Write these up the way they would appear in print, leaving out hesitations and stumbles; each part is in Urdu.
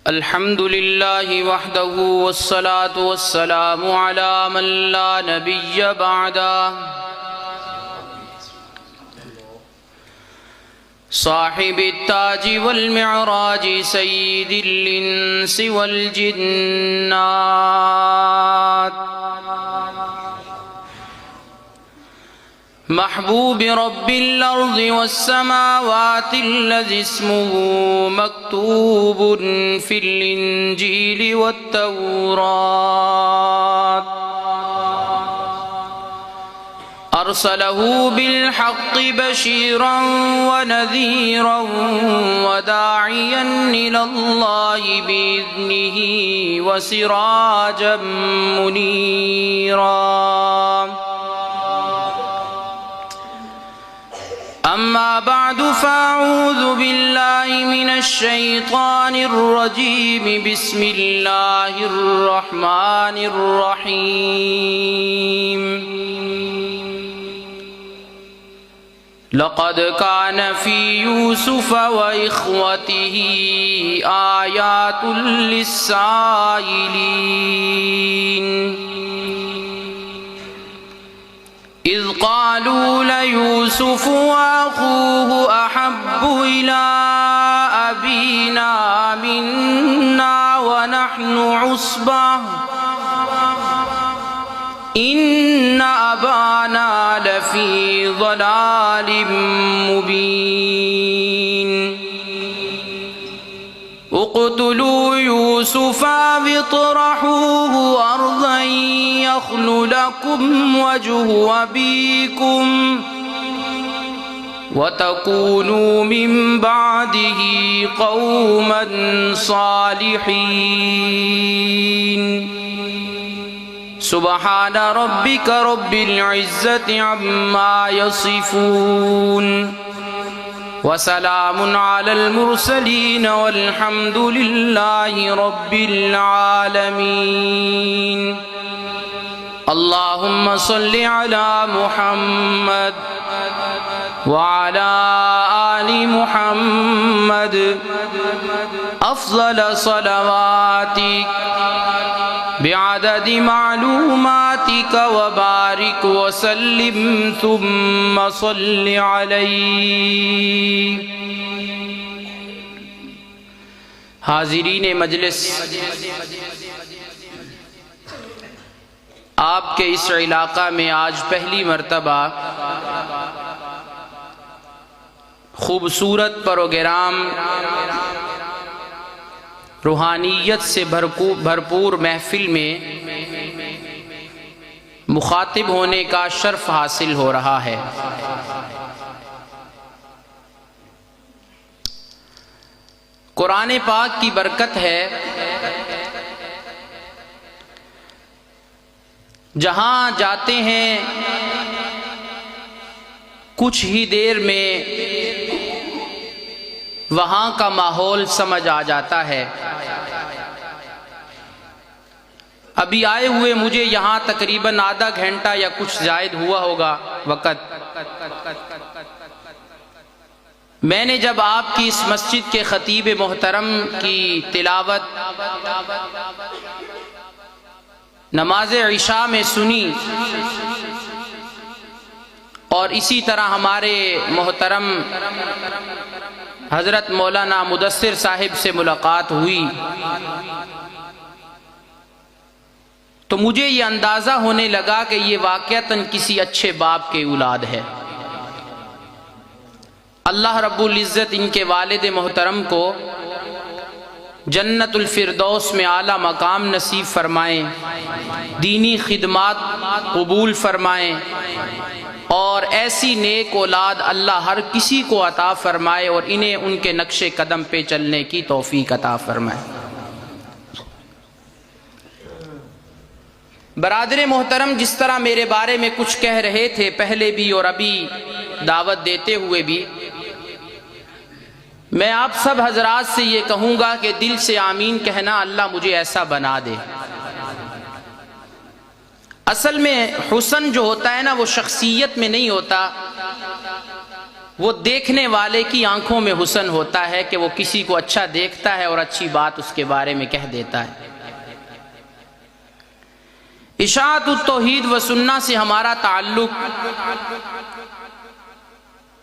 الحمد لله وحده والصلاة والسلام على من لا نبي بعده صاحب التاج والمعراج سيد الإنس والجنات محبوب رب الأرض والسماوات الذي اسمه مكتوب في الإنجيل والتوراة أرسله بالحق بشيرا ونذيرا وداعيا إلى الله بإذنه وسراجا منيرا أما بعد فأعوذ بالله من الشيطان الرجيم بسم الله الرحمن الرحيم لقد كان في يوسف وإخوته آيات للسائلين إذ قالوا ليوسف وأخوه أحب إلى أبينا منا ونحن عصبة إن أبانا لفي ضلال مبين اقتلوا يوسف واطرحوه أرضا يخل لكم وجه أبيكم وتكونوا من بعده قوما صالحين سبحان ربك رب العزة عما يصفون وسلام على المرسلين والحمد لله رب العالمين اللهم صل على محمد وعلى آل محمد أفضل صلواتك بعدد معلوماتك وبارك وسلم ثم صل عليه حاضرین مجلس، آپ کے اس علاقہ میں آج پہلی مرتبہ خوبصورت پروگرام روحانیت سے بھرپور محفل میں مخاطب ہونے کا شرف حاصل ہو رہا ہے۔ قرآن پاک کی برکت ہے، جہاں جاتے ہیں کچھ ہی دیر میں وہاں کا ماحول سمجھ آ جاتا ہے۔ ابھی آئے ہوئے مجھے یہاں تقریباً آدھا گھنٹہ یا کچھ زائد ہوا ہوگا وقت۔ میں نے جب آپ کی اس مسجد کے خطیب محترم کی تلاوت نماز عشاء میں سنی اور اسی طرح ہمارے محترم حضرت مولانا مدثر صاحب سے ملاقات ہوئی تو مجھے یہ اندازہ ہونے لگا کہ یہ واقعتاً کسی اچھے باپ کے اولاد ہے۔ اللہ رب العزت ان کے والد محترم کو جنت الفردوس میں اعلیٰ مقام نصیب فرمائیں، دینی خدمات قبول فرمائیں اور ایسی نیک اولاد اللہ ہر کسی کو عطا فرمائے اور انہیں ان کے نقش قدم پہ چلنے کی توفیق عطا فرمائے۔ برادر محترم، جس طرح میرے بارے میں کچھ کہہ رہے تھے پہلے بھی اور ابھی دعوت دیتے ہوئے بھی، میں آپ سب حضرات سے یہ کہوں گا کہ دل سے آمین کہنا، اللہ مجھے ایسا بنا دے۔ اصل میں حسن جو ہوتا ہے نا وہ شخصیت میں نہیں ہوتا، وہ دیکھنے والے کی آنکھوں میں حسن ہوتا ہے کہ وہ کسی کو اچھا دیکھتا ہے اور اچھی بات اس کے بارے میں کہہ دیتا ہے۔ اشاعت التوحید و سنہ سے ہمارا تعلق،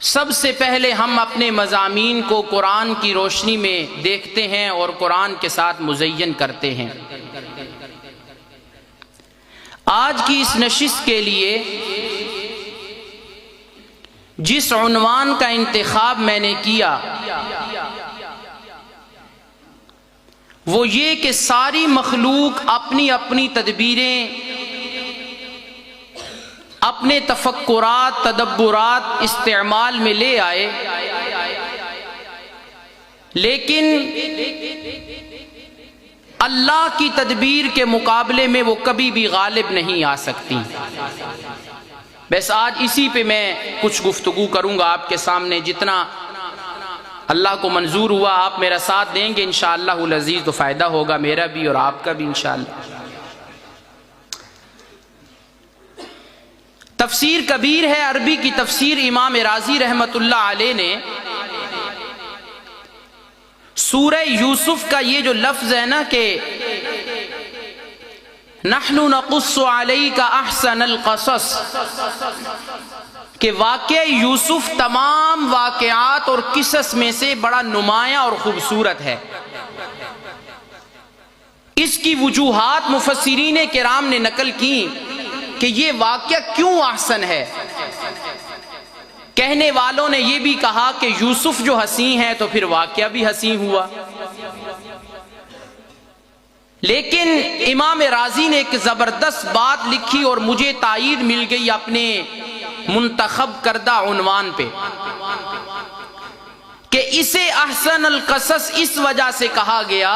سب سے پہلے ہم اپنے مضامین کو قرآن کی روشنی میں دیکھتے ہیں اور قرآن کے ساتھ مزین کرتے ہیں۔ آج کی اس نشست کے لیے جس عنوان کا انتخاب میں نے کیا وہ یہ کہ ساری مخلوق اپنی اپنی تدبیریں، اپنے تفکرات، تدبرات استعمال میں لے آئے، لیکن اللہ کی تدبیر کے مقابلے میں وہ کبھی بھی غالب نہیں آ سکتی۔ بس آج اسی پہ میں کچھ گفتگو کروں گا آپ کے سامنے، جتنا اللہ کو منظور ہوا۔ آپ میرا ساتھ دیں گے انشاءاللہ العزیز تو فائدہ ہوگا میرا بھی اور آپ کا بھی انشاءاللہ۔ تفسیر کبیر ہے، عربی کی تفسیر امام رازی رحمت اللہ علیہ نے سورہ یوسف کا یہ جو لفظ ہے نا کہ نحن نقص علیک احسن القصص، کہ واقعہ یوسف تمام واقعات اور قصص میں سے بڑا نمایاں اور خوبصورت ہے۔ اس کی وجوہات مفسرین کرام نے نقل کی کہ یہ واقعہ کیوں احسن ہے۔ کہنے والوں نے یہ بھی کہا کہ یوسف جو حسین ہے تو پھر واقعہ بھی حسین ہوا، لیکن امام رازی نے ایک زبردست بات لکھی اور مجھے تائید مل گئی اپنے منتخب کردہ عنوان پہ، کہ اسے احسن القصص اس وجہ سے کہا گیا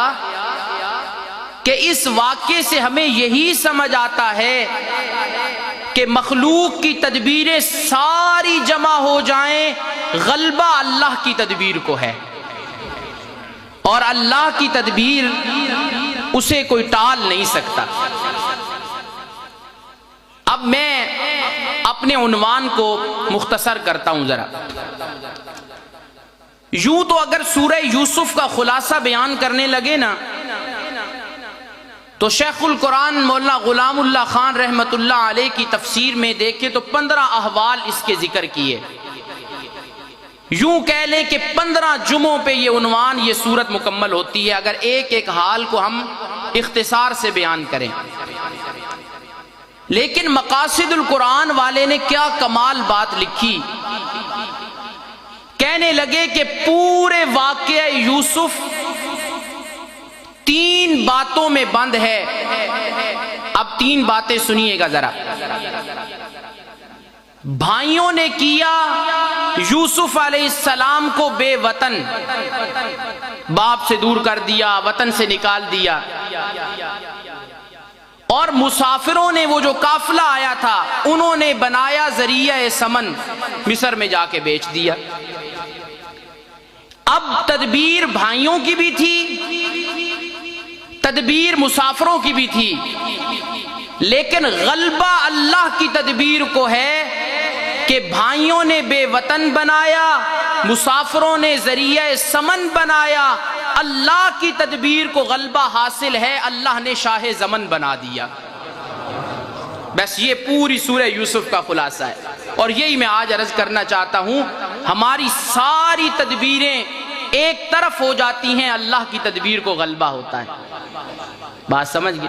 کہ اس واقعے سے ہمیں یہی سمجھ آتا ہے کہ مخلوق کی تدبیریں ساری جمع ہو جائیں، غلبہ اللہ کی تدبیر کو ہے، اور اللہ کی تدبیر اسے کوئی ٹال نہیں سکتا۔ اب میں اپنے عنوان کو مختصر کرتا ہوں ذرا۔ یوں تو اگر سورہ یوسف کا خلاصہ بیان کرنے لگے نا تو شیخ القرآن مولانا غلام اللہ خان رحمت اللہ علیہ کی تفسیر میں دیکھیں تو 15 احوال اس کے ذکر کیے۔ یوں کہہ لیں کہ 15 جمعوں پہ یہ عنوان، یہ صورت مکمل ہوتی ہے اگر ایک ایک حال کو ہم اختصار سے بیان کریں۔ لیکن مقاصد القرآن والے نے کیا کمال بات لکھی، کہنے لگے کہ پورے واقعہ یوسف 3 باتوں میں بند ہے۔ اب 3 باتیں سنیے گا ذرا۔ بھائیوں نے کیا یوسف علیہ السلام کو بے وطن، باپ سے دور کر دیا، وطن سے نکال دیا، اور مسافروں نے وہ جو قافلہ آیا تھا انہوں نے بنایا ذریعہ سمن، مصر میں جا کے بیچ دیا۔ اب تدبیر بھائیوں کی بھی تھی، تدبیر مسافروں کی بھی تھی، لیکن غلبہ اللہ کی تدبیر کو ہے کہ بھائیوں نے بے وطن بنایا، مسافروں نے ذریعہ سمن بنایا، اللہ کی تدبیر کو غلبہ حاصل ہے، اللہ نے شاہ زمن بنا دیا۔ بس یہ پوری سورہ یوسف کا خلاصہ ہے، اور یہی میں آج عرض کرنا چاہتا ہوں، ہماری ساری تدبیریں ایک طرف ہو جاتی ہیں، اللہ کی تدبیر کو غلبہ ہوتا ہے۔ بات سمجھ گئے؟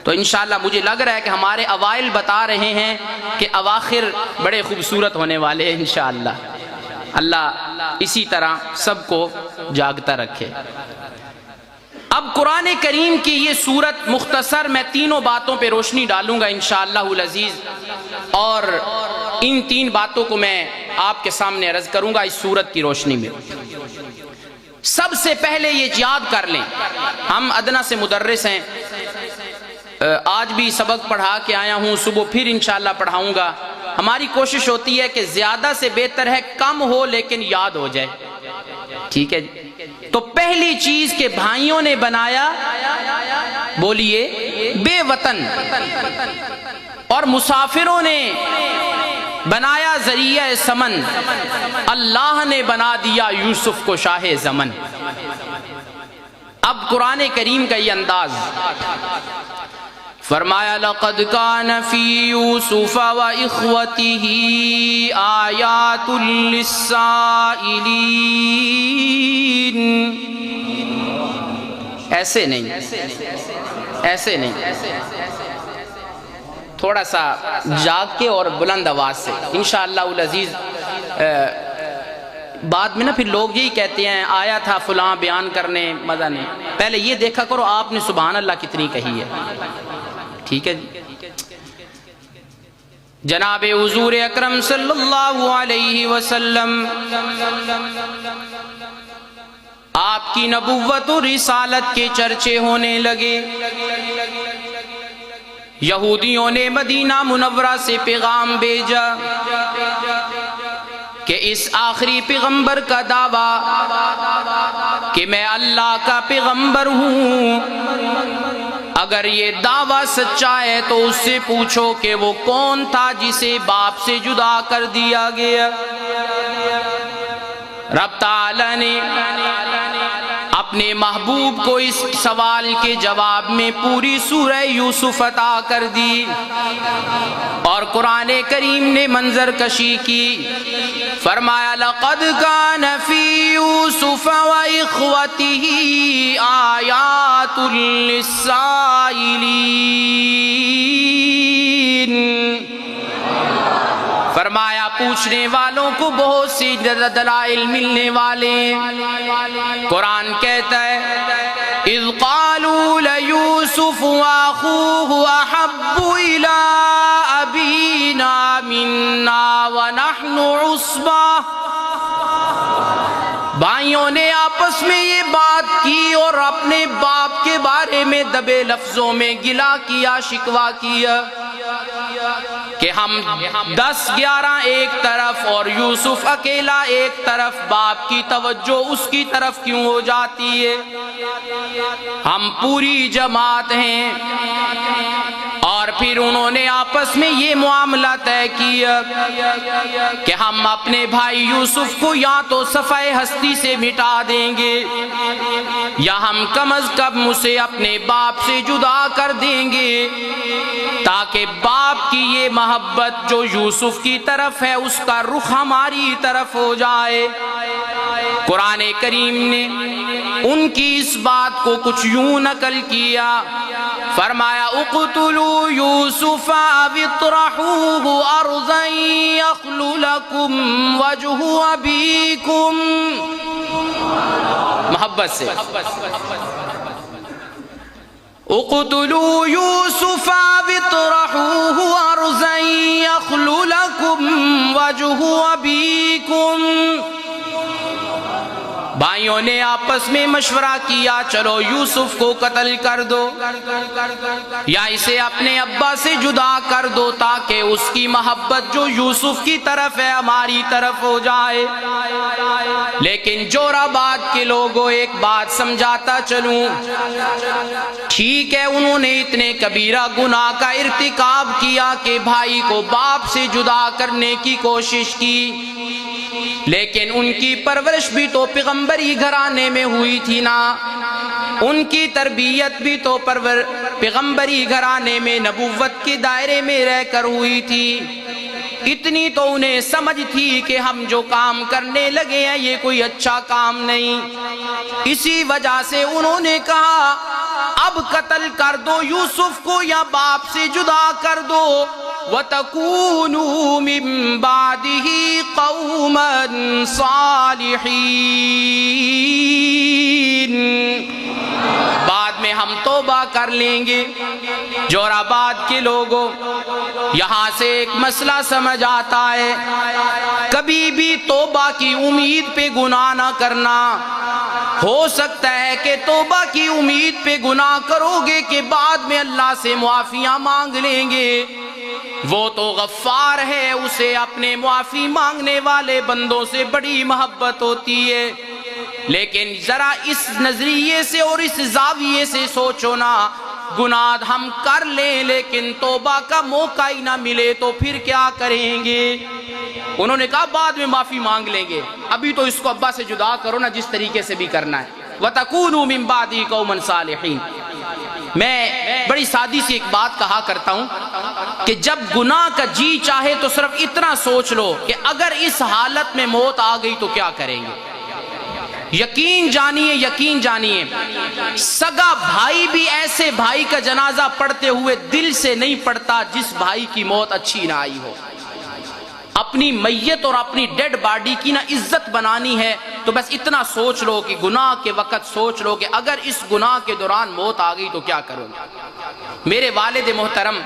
تو انشاءاللہ مجھے لگ رہا ہے کہ ہمارے اوائل بتا رہے ہیں کہ اواخر بڑے خوبصورت ہونے والے ہیں انشاءاللہ۔ اللہ اسی طرح سب کو جاگتا رکھے۔ اب قرآن کریم کی یہ سورت مختصر میں 3 باتوں پہ روشنی ڈالوں گا انشاءاللہ العزیز، اور ان 3 باتوں کو میں آپ کے سامنے عرض کروں گا اس سورت کی روشنی میں۔ سب سے پہلے یہ یاد کر لیں، ہم ادنا سے مدرس ہیں، آج بھی سبق پڑھا کے آیا ہوں، صبح پھر انشاءاللہ پڑھاؤں گا۔ ہماری کوشش ہوتی ہے کہ زیادہ سے بہتر ہے کم ہو لیکن یاد ہو جائے، ٹھیک ہے جی؟ تو پہلی چیز کہ بھائیوں نے بنایا، بولیے، بے وطن، اور مسافروں نے بنایا ذریعہ سمن، اللہ نے بنا دیا یوسف کو شاہ زمن۔ اب قرآن کریم کا یہ انداز، فرمایا لقد کان فی یوسف واخوتہ آیات للسائلین۔ ایسے نہیں، ایسے نہیں، تھوڑا سا جاگ کے اور بلند آواز سے انشاءاللہ العزیز۔ بعد میں نا پھر لوگ یہی کہتے ہیں آیا تھا فلاں بیان کرنے، مزہ نہیں۔ پہلے یہ دیکھا کرو آپ نے سبحان اللہ کتنی کہی ہے، ٹھیک ہے جی۔ جناب حضور اکرم صلی اللہ علیہ وسلم، آپ کی نبوت و رسالت کے چرچے ہونے لگے۔ یہودیوں نے مدینہ منورہ سے پیغام بھیجا کہ اس آخری پیغمبر کا دعویٰ کہ میں اللہ کا پیغمبر ہوں، اگر یہ دعویٰ سچا ہے تو اس سے پوچھو کہ وہ کون تھا جسے باپ سے جدا کر دیا گیا۔ رب تعالی نے اپنے محبوب کو اس سوال کے جواب میں پوری سورہ یوسف عطا کر دی، اور قرآن کریم نے منظر کشی کی۔ فرمایا لقد کان فی یوسف واخوتہ آیات للسائلین۔ فرمایا پوچھنے والوں کو بہت سی دلائل ملنے والے۔ قرآن کہتا ہے اذ قالوا لیوسف واخوہ احب الی ابینا منا ونحن عصبہ۔ بھائیوں نے آپس میں یہ بات کی اور اپنے باپ کے بارے میں دبے لفظوں میں گلا کیا، شکوہ کیا کہ ہم 10-11 ایک طرف اور یوسف اکیلا ایک طرف، باپ کی توجہ اس کی طرف کیوں ہو جاتی ہے؟ ہم پوری جماعت ہیں۔ اور پھر انہوں نے آپس میں یہ معاملہ طے کیا کہ ہم اپنے بھائی یوسف کو یا تو صفحہ ہستی سے مٹا دیں گے یا ہم کم از کم اسے اپنے باپ سے جدا کر دیں گے، تاکہ باپ کی یہ محبت جو یوسف کی طرف ہے اس کا رخ ہماری طرف ہو جائے۔ قرآن کریم نے ان کی اس بات کو کچھ یوں نقل کیا، فرمایا اقتلوا یوسف او اطرحوه ارضا یخل لکم وجہ ابیکم۔ محبت سے اقتلوا یوسف او اطرحوه ارضا یخل لکم وجہ ابیکم۔ بھائیوں نے آپس میں مشورہ کیا چلو یوسف کو قتل کر دو یا اسے اپنے ابا سے جدا کر دو تاکہ اس کی محبت جو یوسف کی طرف ہے ہماری طرف ہو جائے۔ لیکن جوراباد کے لوگوں ایک بات سمجھاتا چلوں، ٹھیک ہے انہوں نے اتنے کبیرہ گناہ کا ارتکاب کیا کہ بھائی کو باپ سے جدا کرنے کی کوشش کی، لیکن ان کی پرورش بھی تو پیغمبری گھرانے میں ہوئی تھی نا، ان کی تربیت بھی تو پیغمبری گھرانے میں نبوت کے دائرے میں رہ کر ہوئی تھی۔ اتنی تو انہیں سمجھ تھی کہ ہم جو کام کرنے لگے ہیں یہ کوئی اچھا کام نہیں، اسی وجہ سے انہوں نے کہا اب قتل کر دو یوسف کو یا باپ سے جدا کر دو، وَتَكُونُوا مِن بَعْدِهِ قَوْمًا صَالِحِينَ۔ بعد میں ہم توبہ کر لیں گے۔ جوراباد کے لوگوں یہاں سے ایک مسئلہ سمجھ آتا ہے، کبھی بھی توبہ کی امید پہ گناہ نہ کرنا۔ ہو سکتا ہے کہ توبہ کی امید پہ گناہ کرو گے کہ بعد میں اللہ سے معافیاں مانگ لیں گے، وہ تو غفار ہے، اسے اپنے معافی مانگنے والے بندوں سے بڑی محبت ہوتی ہے۔ لیکن ذرا اس نظریے سے اور اس زاویے سے سوچو نا، گناہ ہم کر لیں لیکن توبہ کا موقع ہی نہ ملے تو پھر کیا کریں گے؟ انہوں نے کہا بعد میں معافی مانگ لیں گے، ابھی تو اس کو ابا سے جدا کرو نا، جس طریقے سے بھی کرنا ہے۔ وَتَكُونُوا مِن بَعْدِي قَوْمًا صَالِحِينَ۔ میں بڑی سادی سی ایک بات کہا کرتا ہوں کہ جب گناہ کا جی چاہے تو صرف اتنا سوچ لو کہ اگر اس حالت میں موت آ گئی تو کیا کریں گے۔ یقین جانیے سگا بھائی بھی ایسے بھائی کا جنازہ پڑھتے ہوئے دل سے نہیں پڑھتا جس بھائی کی موت اچھی نہ آئی ہو۔ اپنی میت اور اپنی ڈیڈ باڈی کی نہ عزت بنانی ہے تو بس اتنا سوچ لو کہ گناہ کے وقت سوچ لو کہ اگر اس گناہ کے دوران موت آ گئی تو کیا کرو گے۔ میرے والد محترم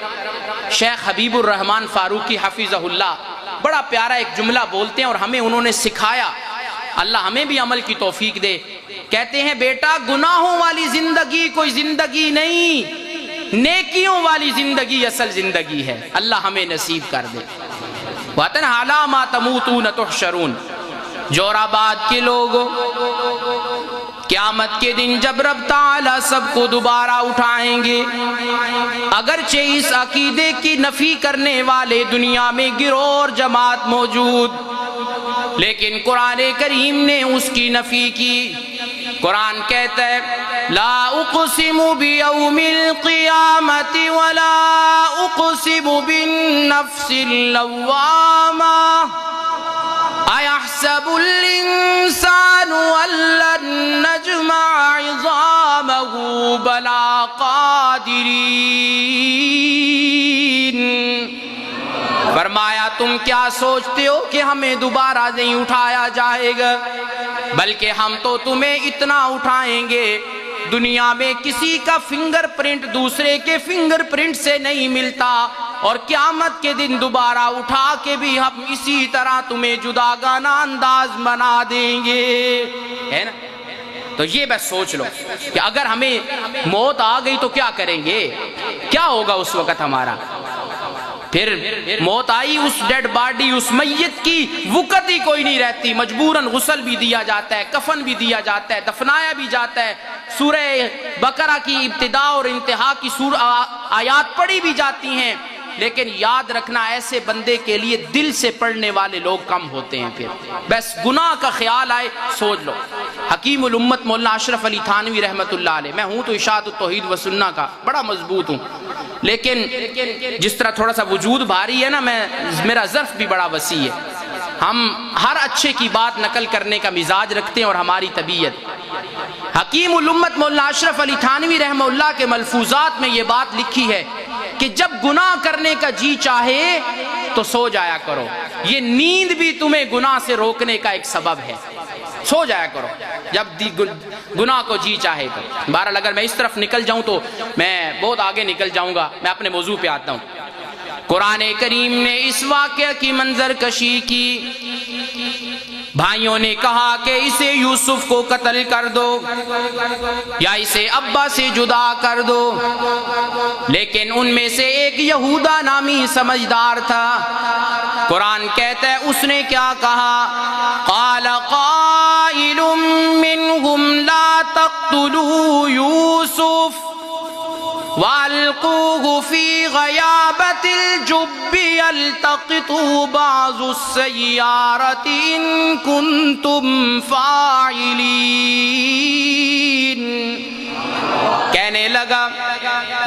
شیخ حبیب الرحمن فاروقی حفظہ اللہ بڑا پیارا ایک جملہ بولتے ہیں اور ہمیں انہوں نے سکھایا، اللہ ہمیں بھی عمل کی توفیق دے۔ کہتے ہیں بیٹا گناہوں والی زندگی کوئی زندگی نہیں، نیکیوں والی زندگی اصل زندگی ہے، اللہ ہمیں نصیب کر دے۔ وَتَنْ عَلَىٰ مَا تَمُوتُونَ تُحْشَرُونَ۔ جور آباد کے لوگوں، قیامت کے دن جب رب تعالیٰ سب کو دوبارہ اٹھائیں گے، اگرچہ اس عقیدے کی نفی کرنے والے دنیا میں گروہ اور جماعت موجود، لیکن قرآن کریم نے اس کی نفی کی۔ قرآن کہتا ہے لا اقسم بیوم القیامت ولا اقسم بالنفس اللوامہ ایحسب الانسان ان لن نجمع عظامہ بلا قادرین۔ فرمایا تم کیا سوچتے ہو کہ ہمیں دوبارہ نہیں اٹھایا جائے گا، بلکہ ہم تو تمہیں اتنا اٹھائیں گے دنیا میں کسی کا فنگر پرنٹ دوسرے کے فنگر پرنٹ سے نہیں ملتا، اور قیامت کے دن دوبارہ اٹھا کے بھی ہم اسی طرح تمہیں جداگانہ انداز بنا دیں گے، ہے نا؟ تو یہ بس سوچ لو کہ اگر ہمیں موت آ گئی تو کیا کریں گے، کیا ہوگا اس وقت ہمارا۔ پھر موت آئی، اس ڈیڈ باڈی اس میت کی وقت ہی کوئی نہیں رہتی، مجبوراً غسل بھی دیا جاتا ہے، کفن بھی دیا جاتا ہے، دفنایا بھی جاتا ہے، سورہ بقرہ کی ابتدا اور انتہا کی آیات پڑھی بھی جاتی ہیں، لیکن یاد رکھنا ایسے بندے کے لیے دل سے پڑھنے والے لوگ کم ہوتے ہیں۔ پھر بس گناہ کا خیال آئے سوچ لو۔ حکیم الامت مولانا اشرف علی تھانوی رحمت اللہ علیہ، میں ہوں تو اشاعت التوحید و سنہ کا بڑا مضبوط ہوں، لیکن جس طرح تھوڑا سا وجود بھاری ہے نا، میرا ظرف بھی بڑا وسیع ہے، ہم ہر اچھے کی بات نقل کرنے کا مزاج رکھتے ہیں اور ہماری طبیعت۔ حکیم الامت مولانا اشرف علی تھانوی رحمہ اللہ کے ملفوظات میں یہ بات لکھی ہے کہ جب گناہ کرنے کا جی چاہے تو سو جایا کرو، یہ نیند بھی تمہیں گناہ سے روکنے کا ایک سبب ہے، سو جایا کرو جب گناہ کو جی چاہے تو۔ بہرحال اگر میں اس طرف نکل جاؤں تو میں بہت آگے نکل جاؤں گا، میں اپنے موضوع پہ آتا ہوں۔ قرآن کریم نے اس واقعہ کی منظر کشی کی، بھائیوں نے کہا کہ اسے یوسف کو قتل کر دو یا اسے ابا سے جدا کر دو، لیکن ان میں سے ایک یہودا نامی سمجھدار تھا، قرآن کہتا ہے اس نے کیا کہا، قال قائل منهم لا تقتلوا یوسف وَأَلْقُوهُ فِي غَيَابَةِ الْجُبِّ يَلْتَقِطْهُ بَعْضُ السَّيَّارَةِ إِن كُنتُمْ فَاعِلِينَ۔ کہنے لگا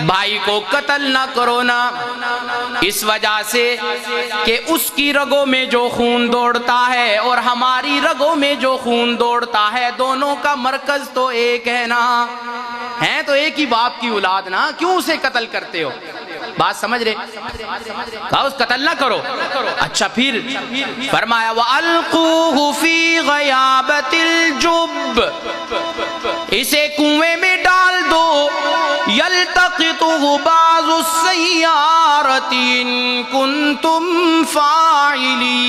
بھائی کو قتل نہ کرو نا، اس وجہ سے کہ اس کی رگوں میں جو خون دوڑتا ہے اور ہماری رگوں میں جو خون دوڑتا ہے دونوں کا مرکز تو ایک ہے نا، ہیں تو ایک ہی باپ کی اولاد نا، کیوں اسے قتل کرتے ہو؟ بات سمجھ رہے؟ کہا اس قتل نہ کرو۔ اچھا پھر فرمایا وَأَلْقُوهُ فِي غَيَابَةِ الْجُبِّ، اسے کنویں میں ڈال دو، يَلْتَقِطُهُ بَعْضُ السَّيَّارَةِ إِن كُنتُمْ فَاعِلِينَ۔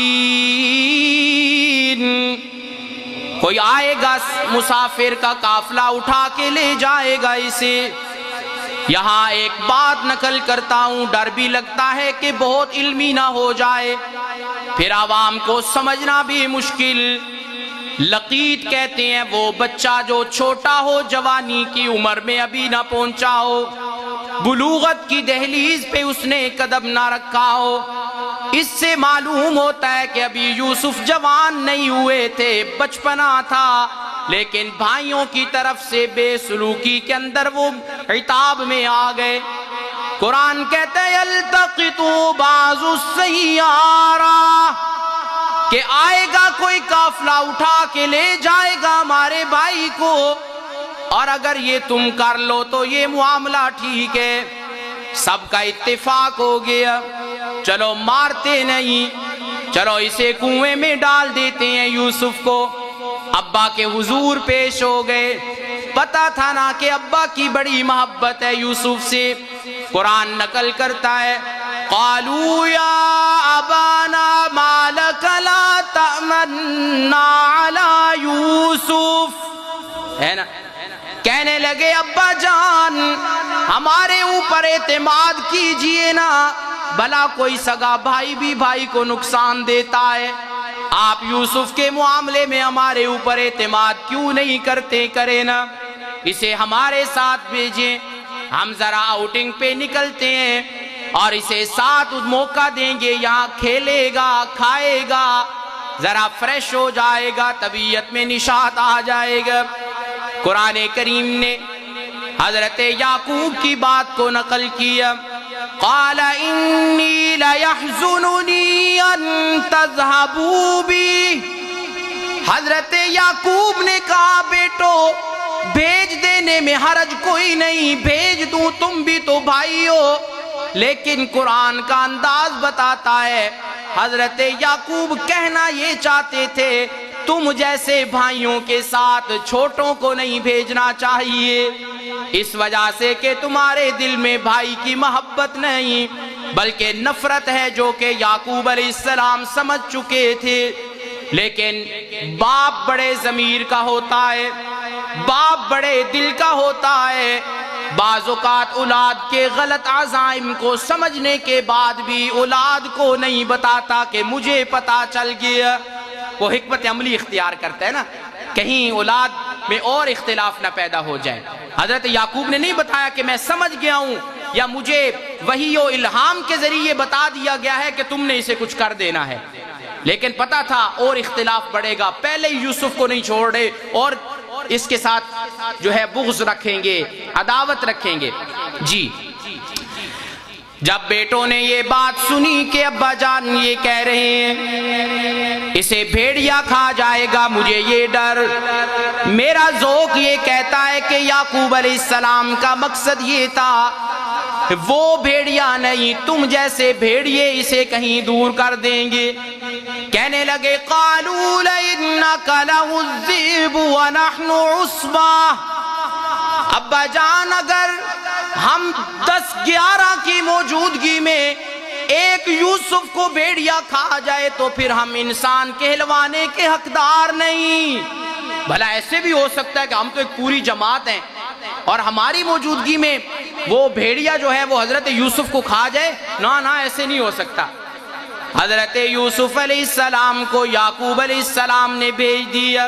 کوئی آئے گا مسافر کا قافلہ اٹھا کے لے جائے گا اسے۔ یہاں ایک بات نقل کرتا ہوں، ڈر بھی لگتا ہے کہ بہت علمی نہ ہو جائے، پھر عوام کو سمجھنا بھی مشکل۔ لقیط کہتے ہیں وہ بچہ جو چھوٹا ہو، جوانی کی عمر میں ابھی نہ پہنچا ہو، بلوغت کی دہلیز پہ اس نے قدم نہ رکھا ہو۔ اس سے معلوم ہوتا ہے کہ ابھی یوسف جوان نہیں ہوئے تھے، بچپنا تھا، لیکن بھائیوں کی طرف سے بے سلوکی کے اندر وہ عتاب میں آ گئے۔ قرآن کہتا ہے یلتقط بعض السیارہ، کہ آئے گا کوئی قافلہ اٹھا کے لے جائے گا ہمارے بھائی کو، اور اگر یہ تم کر لو تو یہ معاملہ ٹھیک ہے۔ سب کا اتفاق ہو گیا، چلو مارتے نہیں، چلو اسے کنویں میں ڈال دیتے ہیں یوسف کو۔ ابا کے حضور پیش ہو گئے، پتا تھا نا کہ ابا کی بڑی محبت ہے یوسف سے۔ قرآن نقل کرتا ہے قالوا یا ابانا ما لک لا تأمنا علی یوسف، ہے نا، کہنے لگے ابا جان ہمارے اوپر اعتماد کیجئے نا، بھلا کوئی سگا بھائی بھی بھائی کو نقصان دیتا ہے، آپ یوسف کے معاملے میں ہمارے اوپر اعتماد کیوں نہیں کرتے؟ کرے نا، اسے ہمارے ساتھ بھیجیں، ہم ذرا آؤٹنگ پہ نکلتے ہیں اور اسے ساتھ موقع دیں گے، یہاں کھیلے گا، کھائے گا، ذرا فریش ہو جائے گا، طبیعت میں نشاط آ جائے گا۔ قرآن کریم نے حضرت یعقوب کی بات کو نقل کیا، قال انی لیحزننی ان تذہبوا بی، حضرت یعقوب نے کہا بیٹو بھیج دینے میں حرج کوئی نہیں، بھیج دوں، تم بھی تو بھائی ہو، لیکن قرآن کا انداز بتاتا ہے حضرت یعقوب کہنا یہ چاہتے تھے تم جیسے بھائیوں کے ساتھ چھوٹوں کو نہیں بھیجنا چاہیے، اس وجہ سے کہ تمہارے دل میں بھائی کی محبت نہیں بلکہ نفرت ہے، جو کہ یعقوب علیہ السلام سمجھ چکے تھے۔ لیکن باپ بڑے ضمیر کا ہوتا ہے، باپ بڑے دل کا ہوتا ہے، بعض اوقات اولاد کے غلط عزائم کو سمجھنے کے بعد بھی اولاد کو نہیں بتاتا کہ مجھے پتا چل گیا، وہ حکمت عملی اختیار کرتا ہے نا، کہیں اولاد میں اور اختلاف نہ پیدا ہو جائے۔ حضرت یعقوب نے نہیں بتایا کہ میں سمجھ گیا ہوں یا مجھے وحی و الہام کے ذریعے بتا دیا گیا ہے کہ تم نے اسے کچھ کر دینا ہے، لیکن پتا تھا اور اختلاف بڑھے گا، پہلے یوسف کو نہیں چھوڑے اور اس کے ساتھ جو ہے بغض رکھیں گے، عداوت رکھیں گے۔ جی جب بیٹوں نے یہ بات سنی کہ ابا جان یہ کہہ رہے ہیں اسے بھیڑیا کھا جائے گا، مجھے یہ ڈر، میرا ذوق یہ کہتا ہے کہ یعقوب علیہ السلام کا مقصد یہ تھا وہ بھیڑیا نہیں، تم جیسے بھیڑیے اسے کہیں دور کر دیں گے۔ کہنے لگے قالوا لئنک لہ الذئب ونحن عصبہ، ابا جان اگر ہم 10-11 کی موجودگی میں ایک یوسف کو بھیڑیا کھا جائے تو پھر ہم انسان کہلوانے کے حقدار نہیں۔ بھلا ایسے بھی ہو سکتا ہے کہ ہم تو ایک پوری جماعت ہیں اور ہماری موجودگی میں وہ بھیڑیا جو ہے وہ حضرت یوسف کو کھا جائے؟ نہ ایسے نہیں ہو سکتا۔ حضرت یوسف علیہ السلام کو یعقوب علیہ السلام نے بھیج دیا،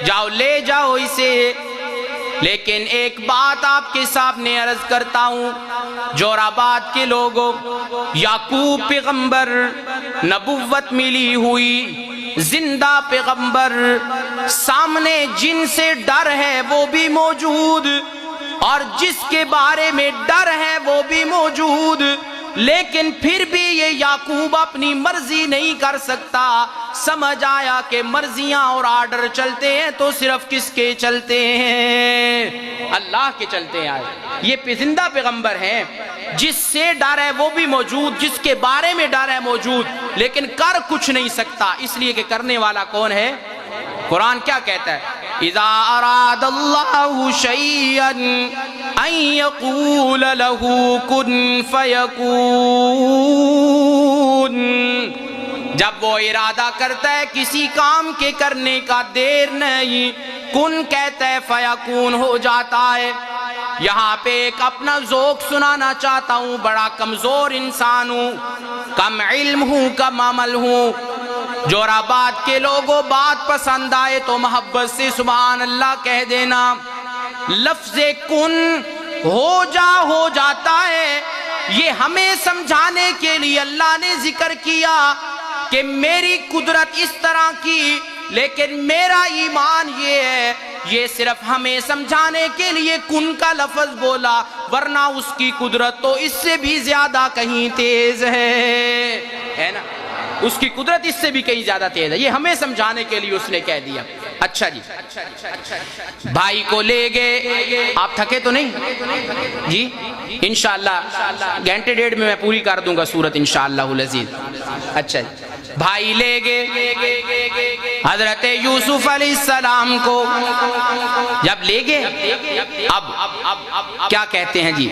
جاؤ لے جاؤ اسے۔ لیکن ایک بات آپ کے سامنے عرض کرتا ہوں، جوراباد کے لوگوں، یعقوب پیغمبر، نبوت ملی ہوئی زندہ پیغمبر، سامنے جن سے ڈر ہے وہ بھی موجود اور جس کے بارے میں ڈر ہے وہ بھی موجود، لیکن پھر بھی یہ یعقوب اپنی مرضی نہیں کر سکتا۔ سمجھ آیا کہ مرضیاں اور آرڈر چلتے ہیں تو صرف کس کے چلتے ہیں؟ اللہ کے چلتے ہیں۔ یہ زندہ پیغمبر ہیں، جس سے ڈر ہے وہ بھی موجود، جس کے بارے میں ڈر ہے موجود، لیکن کر کچھ نہیں سکتا، اس لیے کہ کرنے والا کون ہے؟ قرآن کیا کہتا ہے؟ اذا اراد اللہ شیئا ان یقول له کن فیکون، جب وہ ارادہ کرتا ہے کسی کام کے کرنے کا دیر نہیں، کن کہتا ہے فیکون ہو جاتا ہے۔ یہاں پہ ایک اپنا ذوق سنانا چاہتا ہوں، بڑا کمزور انسان ہوں، کم علم ہوں، کم عمل ہوں۔ جوراباد کے لوگوں بات پسند آئے تو محبت سے سبحان اللہ کہہ دینا۔ لفظ کن ہو جاتا ہے. یہ ہمیں سمجھانے کے لیے اللہ نے ذکر کیا کہ میری قدرت اس طرح کی، لیکن میرا ایمان یہ ہے. یہ صرف ہمیں سمجھانے کے لیے کن کا لفظ بولا، ورنہ اس کی قدرت تو اس سے بھی زیادہ کہیں تیز ہے نا. اس کی قدرت اس سے بھی کہیں زیادہ تیز ہے. یہ ہمیں سمجھانے کے لیے اس نے کہہ دیا. اچھا جی، بھائی کو لے گئے. آپ تھکے تو نہیں جی؟ انشاءاللہ گھنٹے ڈیڑھ میں پوری کر دوں گا سورت انشاءاللہ العزیز. اچھا جی، بھائی لے گئے حضرت یوسف علیہ السلام کو. جب لے گئے اب کیا کہتے ہیں جی؟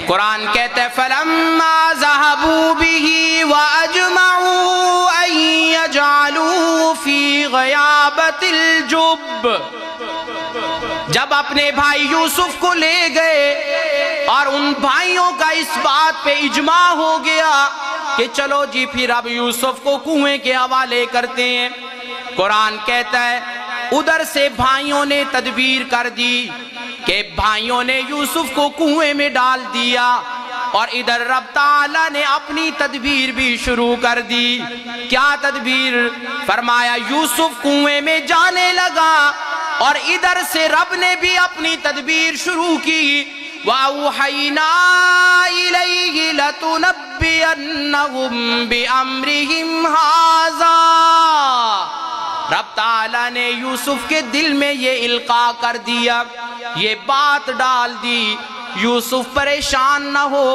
قرآن کہتا ہے فَلَمَّا ذَهَبُوا بِهِ وَأَجْمَعُوا أَن يَجْعَلُوهُ فِي غَيَابَةِ الْجُبِّ. جب اپنے بھائی یوسف کو لے گئے اور ان بھائیوں کا اس بات پہ اجماع ہو گیا کہ چلو جی پھر اب یوسف کو کنویں کے حوالے کرتے ہیں. قرآن کہتا ہے ادھر سے بھائیوں نے تدبیر کر دی کہ بھائیوں نے یوسف کو کنویں میں ڈال دیا، اور ادھر رب تعالیٰ نے اپنی تدبیر بھی شروع کر دی. کیا تدبیر؟ فرمایا یوسف کنویں میں جانے لگا، اور ادھر سے رب نے بھی اپنی تدبیر شروع کی. وَأَوْحَيْنَا إِلَيْهِ لَتُنَبِّئَنَّهُمْ بِأَمْرِهِمْ هَٰذَا. رب تعالیٰ نے یوسف کے دل میں یہ القاء کر دیا، یہ بات ڈال دی. یوسف پریشان نہ ہو،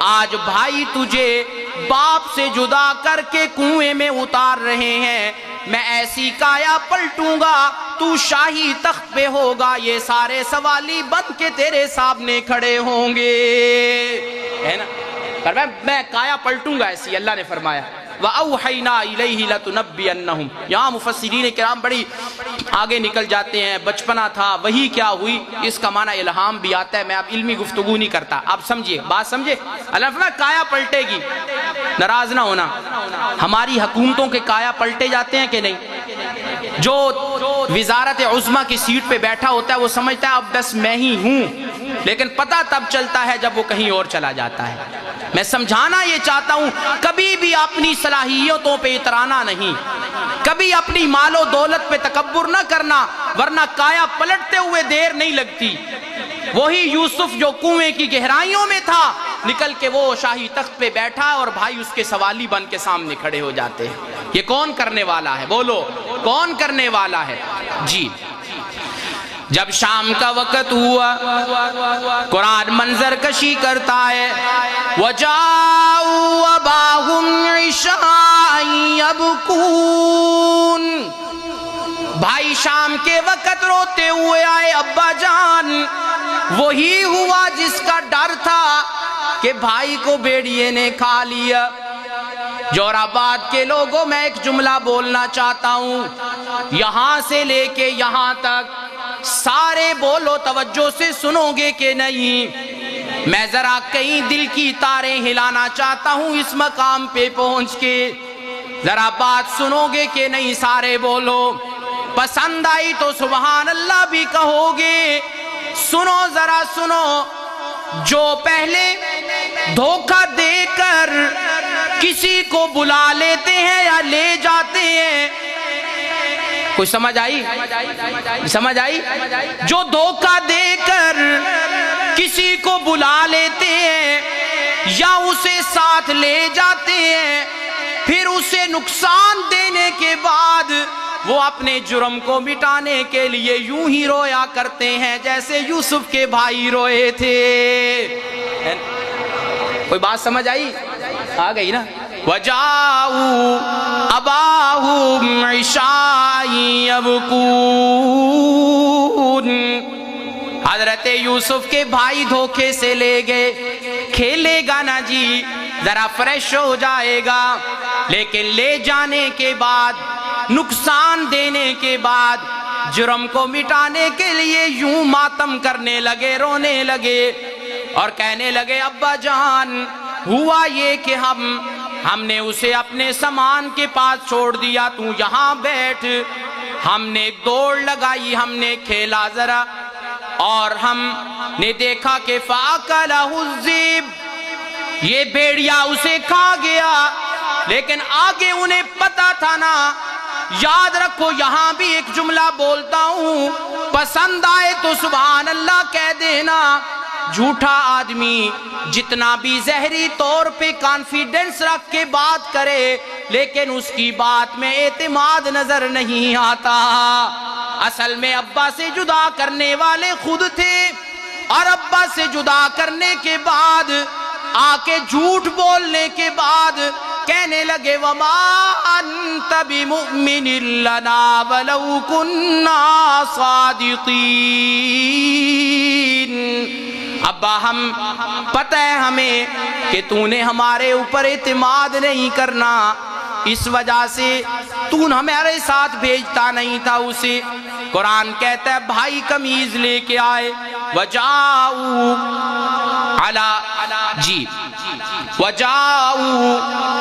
آج بھائی تجھے باپ سے جدا کر کے کنویں میں اتار رہے ہیں، میں ایسی کایا پلٹوں گا تو شاہی تخت پہ ہوگا، یہ سارے سوالی بن کے تیرے سامنے کھڑے ہوں گے، ہے نا. پر میں کایا پلٹوں گا ایسی. اللہ نے فرمایا وَأَوْحَيْنَا إِلَيْهِ لَتُنَبِّئَنَّهُمْ. یہاں مفسرین کرام بڑی آگے نکل جاتے ہیں. بچپنا تھا، وہی کیا ہوئی، اس کا معنی الہام بھی آتا ہے. میں اب علمی گفتگو نہیں کرتا، آپ سمجھیے بات، سمجھے. اللہ نے فرمایا کایا پلٹے گی. ناراض نہ ہونا، ہماری حکومتوں کے کایا پلٹے جاتے ہیں کہ نہیں؟ جو وزارت عظمیٰ کی سیٹ پہ بیٹھا ہوتا ہے وہ سمجھتا ہے اب بس میں ہی ہوں، لیکن پتہ تب چلتا ہے جب وہ کہیں اور چلا جاتا ہے. میں سمجھانا یہ چاہتا ہوں کبھی بھی اپنی صلاحیتوں پہ اترانا نہیں، کبھی اپنی مال و دولت پہ تکبر نہ کرنا، ورنہ کایا پلٹتے ہوئے دیر نہیں لگتی. وہی یوسف جو کنویں کی گہرائیوں میں تھا، نکل کے وہ شاہی تخت پہ بیٹھا اور بھائی اس کے سوالی بن کے سامنے کھڑے ہو جاتے ہیں. یہ کون کرنے والا ہے؟ بولو کون کرنے والا ہے جی. جب شام کا وقت ہوا، قرآن منظر کشی کرتا ہے وَجَاءُوا أَبَاهُمْ عِشَاءً يَبْكُونَ. بھائی شام کے وقت روتے ہوئے آئے. ابا جان وہی ہوا جس کا ڈر تھا کہ بھائی کو بھیڑیے نے کھا لیا. جور آباد کے لوگوں میں ایک جملہ بولنا چاہتا ہوں، یہاں سے لے کے یہاں تک سارے بولو، توجہ سے سنو گے کہ نہیں؟ میں ذرا کئی دل کی تاریں ہلانا چاہتا ہوں اس مقام پہ پہنچ کے. ذرا بات سنو گے کہ نہیں؟ سارے بولو. پسند آئی تو سبحان اللہ بھی کہو گے. سنو ذرا سنو. جو پہلے دھوکہ دے کر کسی کو بلا لیتے ہیں یا لے جاتے ہیں، کوئی سمجھ آئی؟ سمجھ آئی؟ جو دھوکہ دے کر کسی کو بلا لیتے ہیں یا اسے ساتھ لے جاتے ہیں، پھر اسے نقصان دینے کے بعد وہ اپنے جرم کو مٹانے کے لیے یوں ہی رویا کرتے ہیں جیسے یوسف کے بھائی روئے تھے. کوئی بات سمجھ آئی؟ آ گئی نا. وَجَاءُوا أَبَاهُمْ عِشَاءً يَبْكُونَ. حضرت یوسف کے بھائی دھوکے سے لے گئے. کھیلے گا نا جی، ذرا فریش ہو جائے گا، لیکن لے جانے کے بعد، نقصان دینے کے بعد، جرم کو مٹانے کے لیے یوں ماتم کرنے لگے، رونے لگے اور کہنے لگے ابا جان ہوا یہ کہ ہم نے اسے اپنے سامان کے پاس چھوڑ دیا، تو یہاں بیٹھ. ہم نے دوڑ لگائی، ہم نے کھیلا ذرا، اور ہم نے دیکھا کہ فَأَكَلَهُ الذِّئْبُ، یہ بھیڑیا اسے کھا گیا، لیکن آگے انہیں پتا تھا نا۔ یاد رکھو یہاں بھی ایک جملہ بولتا ہوں، پسند آئے تو سبحان اللہ کہہ دینا۔ جھوٹا آدمی جتنا بھی ظاہری طور پہ کانفیڈنس رکھ کے بات کرے، لیکن اس کی بات میں اعتماد نظر نہیں آتا۔ اصل میں ابا سے جدا کرنے والے خود تھے، اور ابا سے جدا کرنے کے بعد آ کے جھوٹ بولنے کے بعد کہنے لگے وَمَا أَنْتَ بِمُؤْمِنٍ لَنَا وَلَوْ كُنَّا صَادِقِينَ۔ ابا ہم پتہ ہے ہمیں کہ تو نے ہمارے اوپر اعتماد نہیں کرنا، اس وجہ سے تو ہمارے ساتھ بھیجتا نہیں تھا اسے۔ قرآن کہتا ہے بھائی قمیض لے کے آئے، وَجَاءُوا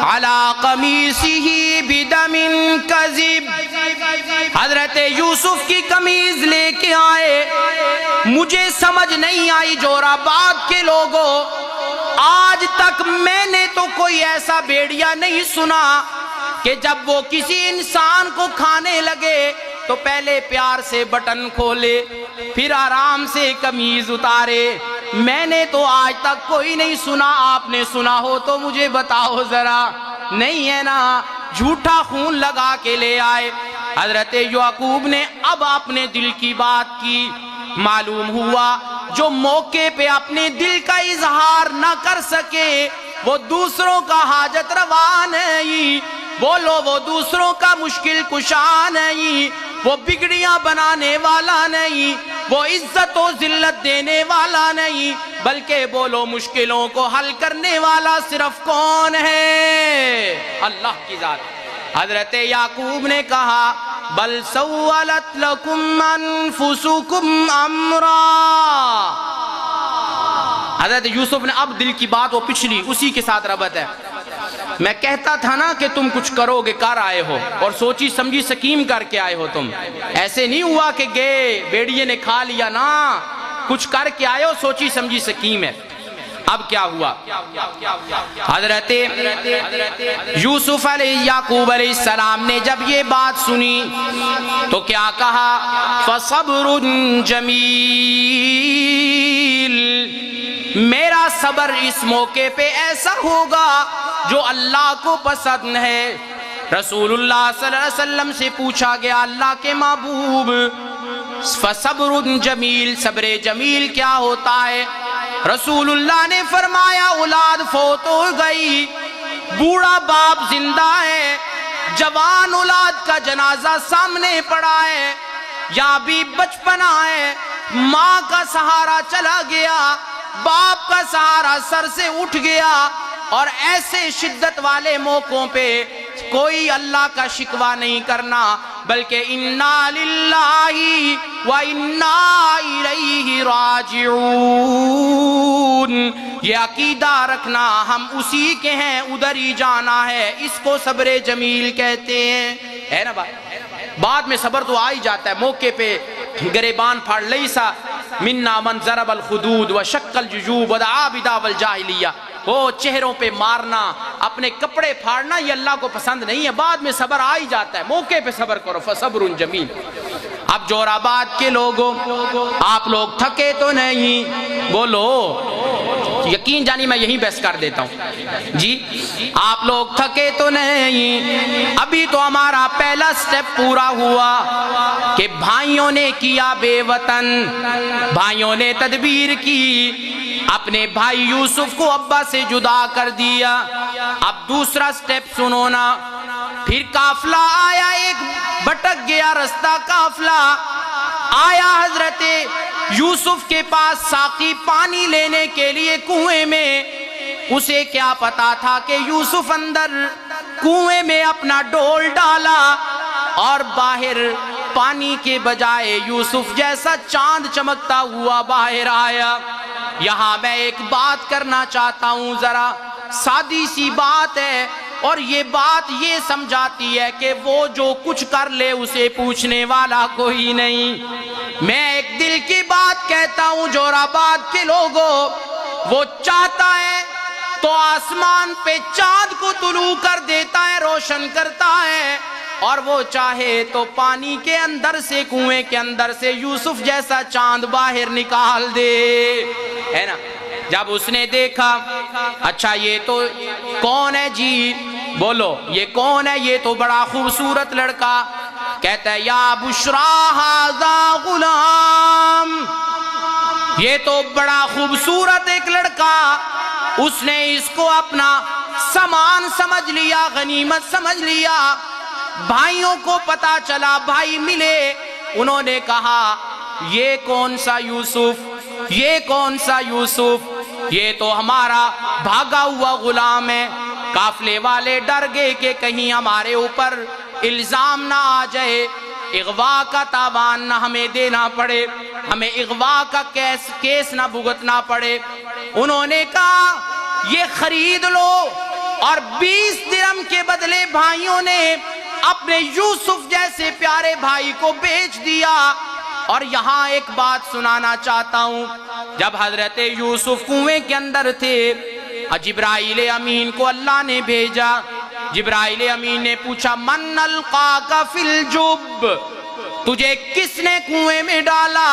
عَلَىٰ قَمِيصِهِ بِدَمٍ كَذِبٍ، حضرت یوسف کی قمیض لے کے آئے۔ مجھے سمجھ نہیں آئی جوراباد کے لوگوں، آج تک میں نے تو کوئی ایسا بھیڑیا نہیں سنا کہ جب وہ کسی انسان کو کھانے لگے تو پہلے پیار سے بٹن کھولے، پھر آرام سے قمیض اتارے۔ میں نے تو آج تک کوئی نہیں سنا، آپ نے سنا ہو تو مجھے بتاؤ ذرا۔ نہیں ہے نا، جھوٹا خون لگا کے لے آئے۔ حضرت یعقوب نے اب اپنے دل کی بات کی۔ معلوم ہوا جو موقع پہ اپنے دل کا اظہار نہ کر سکے وہ دوسروں کا حاجت روا نہیں، بولو وہ دوسروں کا مشکل کشا نہیں، وہ بگڑیاں بنانے والا نہیں، وہ عزت و ذلت دینے والا نہیں، بلکہ بولو مشکلوں کو حل کرنے والا صرف کون ہے؟ اللہ کی ذات۔ حضرت یعقوب نے کہا بل سولت لکم انفسکم امرا۔ حضرت یوسف نے اب دل کی بات وہ پچھلی اسی کے ساتھ ربط ہے۔ میں کہتا تھا نا کہ تم کچھ کرو گے، کر آئے ہو، اور سوچی سمجھی سکیم کر کے آئے ہو تم۔ ایسے نہیں ہوا کہ گئے بیڑیے نے کھا لیا، نا، کچھ کر کے آئے ہو، سوچی سمجھی سکیم ہے۔ اب کیا ہوا؟ حضرت یوسف یعقوب علیہ السلام نے جب یہ بات سنی تو کیا کہا؟ فَصَبْرٌ جَمِيلٌ، میرا صبر اس موقع پہ ایسا ہوگا جو اللہ کو پسند ہے۔ رسول اللہ صلی اللہ علیہ وسلم سے پوچھا گیا اللہ کے محبوب فَصَبْرٌ جَمِيلٌ، صبر جمیل کیا ہوتا ہے؟ رسول اللہ نے فرمایا اولاد فوت ہو گئی، بوڑھا باپ زندہ ہے، جوان اولاد کا جنازہ سامنے پڑا ہے، یا بھی بچپنا ہے، ماں کا سہارا چلا گیا، باپ کا سہارا سر سے اٹھ گیا، اور ایسے شدت والے موقعوں پہ کوئی اللہ کا شکوہ نہیں کرنا، بلکہ انا للہ و انا الیہ راجعون، یہ عقیدہ رکھنا ہم اسی کے ہیں، ادھر ہی جانا ہے، اس کو صبر جمیل کہتے ہیں، ہے نا بات؟ بعد میں صبر تو آ ہی جاتا ہے، موقع پہ گریبان پھاڑ لیسا منا من ضرب الخدود وشق الجیوب ودعا بدعوى الجاہلیہ، وہ چہروں پہ مارنا، اپنے کپڑے پھاڑنا، یہ اللہ کو پسند نہیں ہے، بعد میں صبر آ ہی جاتا ہے، موقع پہ صبر کرو، فصبر جمیل۔ اب جوراباد کے لوگوں، آپ لوگ تھکے تو نہیں؟ بولو، یقین جانی میں یہیں بحث کر دیتا ہوں جی، آپ لوگ تھکے تو نہیں؟ ابھی تو ہمارا پہلا سٹیپ پورا ہوا کہ بھائیوں نے کیا بے وطن، بھائیوں نے تدبیر کی، اپنے بھائی یوسف کو ابا سے جدا کر دیا۔ اب دوسرا سٹیپ سنو نا، پھر قافلہ آیا، ایک بھٹک گیا رستہ قافلہ آیا حضرت یوسف کے پاس ساقی پانی لینے کے لیے کنویں میں۔ اسے کیا پتا تھا کہ یوسف اندر کنویں میں اپنا ڈول ڈالا اور باہر پانی کے بجائے یوسف جیسا چاند چمکتا ہوا باہر آیا۔ یہاں میں ایک بات کرنا چاہتا ہوں، ذرا سادی سی بات ہے، اور یہ بات یہ سمجھاتی ہے کہ وہ جو کچھ کر لے اسے پوچھنے والا کوئی نہیں۔ میں ایک دل کی بات کہتا ہوں، جور آباد کے لوگوں، وہ چاہتا ہے تو آسمان پہ چاند کو طلوع کر دیتا ہے، روشن کرتا ہے، اور وہ چاہے تو پانی کے اندر سے، کنویں کے اندر سے یوسف جیسا چاند باہر نکال دے، ہے نا۔ جب اس نے دیکھا اچھا یہ تو کون ہے جی، بولو یہ کون ہے، یہ تو بڑا خوبصورت لڑکا، کہتا ہے یا بشرا ھذا غلام، یہ تو بڑا خوبصورت ایک لڑکا۔ اس نے اس کو اپنا سامان سمجھ لیا، غنیمت سمجھ لیا۔ بھائیوں کو پتا چلا، بھائی ملے، انہوں نے کہا یہ کون سا یوسف، یہ کون سا یوسف، یہ تو ہمارا بھاگا ہوا غلام ہے۔ قافلے والے ڈر گئے کہ کہیں ہمارے اوپر الزام نہ آ جائے، اغوا کا تاوان نہ ہمیں دینا پڑے، ہمیں اغوا کا کیس نہ بھگتنا پڑے۔ انہوں نے کہا یہ خرید لو، اور 20 درہم کے بدلے بھائیوں نے اپنے یوسف جیسے پیارے بھائی کو بیچ دیا۔ اور یہاں ایک بات سنانا چاہتا ہوں، جب حضرت یوسف کنویں کے اندر تھے، جبرائیل امین کو اللہ نے بھیجا۔ جبرائیل امین نے پوچھا من القاک فی الجب، تجھے کس نے کنویں میں ڈالا؟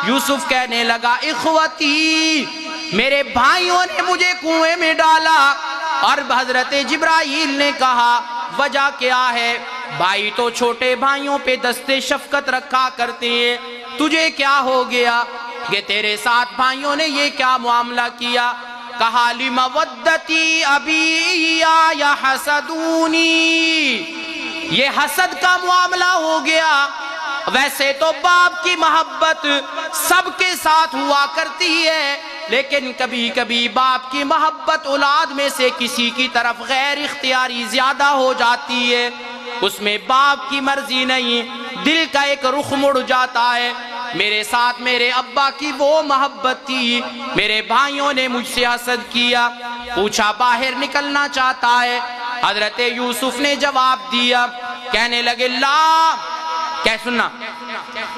یوسف کہنے لگا اخوتی، میرے بھائیوں نے مجھے کنویں میں ڈالا۔ اور حضرت جبرائیل نے کہا وجہ کیا ہے؟ بھائی تو چھوٹے بھائیوں پہ دست شفقت رکھا کرتے ہیں، تجھے کیا ہو گیا کہ تیرے ساتھ بھائیوں نے یہ کیا معاملہ کیا؟ کہا لمودتی ابی یا حسدونی، یہ حسد کا معاملہ ہو گیا۔ ویسے تو باپ کی محبت سب کے ساتھ ہوا کرتی ہے، لیکن کبھی کبھی باپ کی محبت اولاد میں سے کسی کی طرف غیر اختیاری زیادہ ہو جاتی ہے، اس میں باپ کی مرضی نہیں، دل کا ایک رخ مڑ جاتا ہے۔ میرے ساتھ میرے ابا کی وہ محبت تھی، میرے بھائیوں نے مجھ سے حسد کیا۔ پوچھا باہر نکلنا چاہتا ہے؟ حضرت یوسف نے جواب دیا، کہنے لگے لا، کیا سننا،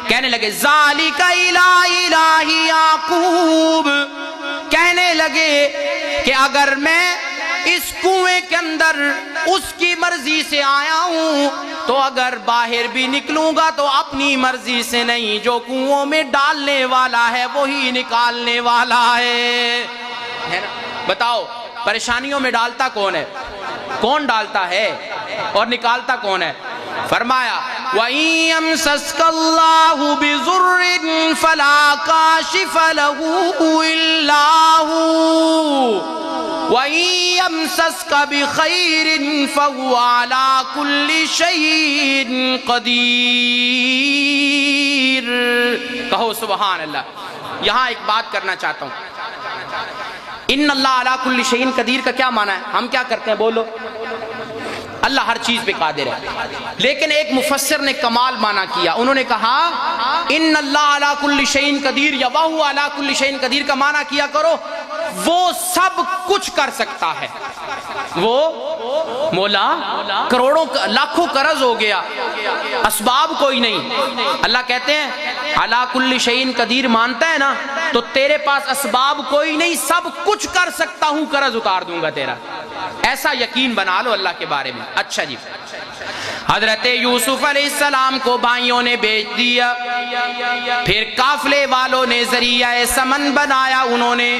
کہنے لگے ذالک الہ یعقوب، کہنے لگے کہ اگر میں اس کنویں کے اندر اس کی مرضی سے آیا ہوں تو اگر باہر بھی نکلوں گا تو اپنی مرضی سے نہیں، جو کنووں میں ڈالنے والا ہے وہی نکالنے والا ہے۔ بتاؤ پریشانیوں میں ڈالتا کون ہے؟ کون ڈالتا ہے اور نکالتا کون ہے؟ فرمایا وَإِن يَمْسَسْكَ اللَّهُ بِضُرٍّ فَلَا كَاشِفَ لَهُ إِلَّا هُوَ وَإِن يَمْسَسْكَ بِخَيْرٍ فَهُوَ عَلَى كُلِّ شَيْءٍ قَدِيرٌ۔ کہو سبحان اللہ۔ یہاں ایک بات کرنا چاہتا ہوں، ان اللہ علی کل شیء قدیر کا کیا معنی ہے؟ ہم کیا کرتے ہیں؟ بولو، اللہ ہر چیز پہ قادر ہے، لیکن ایک مفسر نے کمال معنی کیا، انہوں نے کہا ان اللہ علی کل شیء قدیر یا وہو علی کل شیء قدیر کا معنی کیا کرو وہ سب کچھ کر سکتا ہے۔ وہ مولا کروڑوں لاکھوں قرض ہو گیا، اسباب کوئی نہیں، اللہ کہتے ہیں علی کل شیء قدیر مانتا ہے نا تو تیرے پاس اسباب کوئی نہیں، سب کچھ کر سکتا ہوں، قرض اتار دوں گا تیرا، ایسا یقین بنا لو اللہ کے بارے میں۔ اچھا جی، حضرت یوسف علیہ السلام کو بھائیوں نے بیچ دیا، پھر قافلے والوں نے ذریعہ سمن بنایا، انہوں نے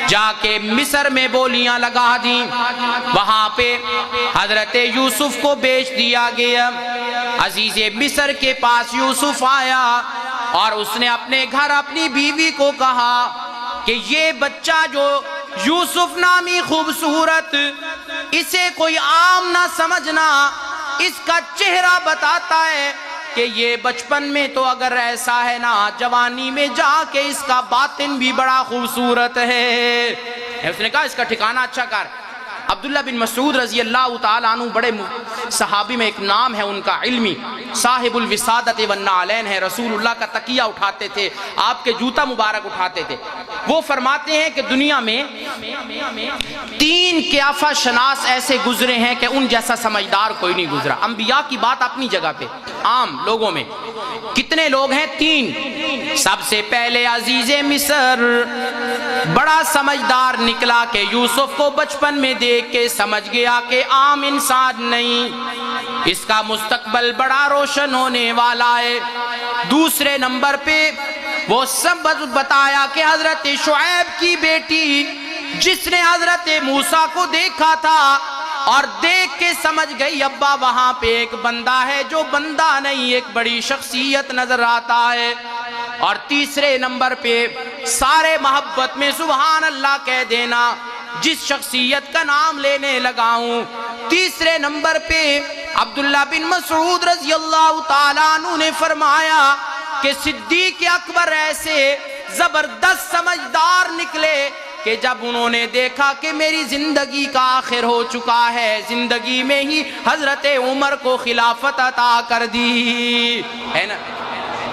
جا کے مصر میں بولیاں لگا دیں، وہاں پہ حضرت یوسف کو بیچ دیا گیا۔ عزیز مصر کے پاس یوسف آیا اور اس نے اپنے گھر اپنی بیوی کو کہا کہ یہ بچہ جو یوسف نامی خوبصورت، اسے کوئی عام نہ سمجھنا، اس کا چہرہ بتاتا ہے کہ یہ بچپن میں تو اگر ایسا ہے نا، جوانی میں جا کے اس کا باطن بھی بڑا خوبصورت ہے۔ اس نے کہا اس کا ٹھکانہ اچھا کر۔ عبداللہ بن مسعود رضی اللہ تعالیٰ عنہ بڑے صحابی میں ایک نام ہے ان کا علمی، صاحب الوسادۃ والنعلین ہے، رسول اللہ کا تکیہ اٹھاتے تھے، آپ کے جوتا مبارک اٹھاتے تھے۔ وہ فرماتے ہیں کہ دنیا میں تین قیافہ شناس ایسے گزرے ہیں کہ ان جیسا سمجھدار کوئی نہیں گزرا. انبیاء کی بات اپنی جگہ پہ، عام لوگوں میں کتنے لوگ ہیں؟ تین. سب سے پہلے عزیز مصر بڑا سمجھدار نکلا کہ یوسف کو بچپن میں دیکھ کے سمجھ گیا کہ عام انسان نہیں، اس کا مستقبل بڑا روشن ہونے والا ہے. دوسرے نمبر پہ وہ سب بتایا کہ حضرت شعیب کی بیٹی جس نے حضرت موسیٰ کو دیکھا تھا اور دیکھ کے سمجھ گئی ابا وہاں پہ ایک بندہ ہے جو بندہ نہیں، ایک بڑی شخصیت نظر آتا ہے. اور تیسرے نمبر پہ سارے محبت میں سبحان اللہ کہہ دینا جس شخصیت کا نام لینے لگا ہوں. تیسرے نمبر پہ عبداللہ بن مسعود رضی اللہ تعالیٰ عنہ نے فرمایا کہ صدیق اکبر ایسے زبردست سمجھدار نکلے کہ جب انہوں نے دیکھا کہ میری زندگی کا آخر ہو چکا ہے، زندگی میں ہی حضرت عمر کو خلافت عطا کر دی ہے نا،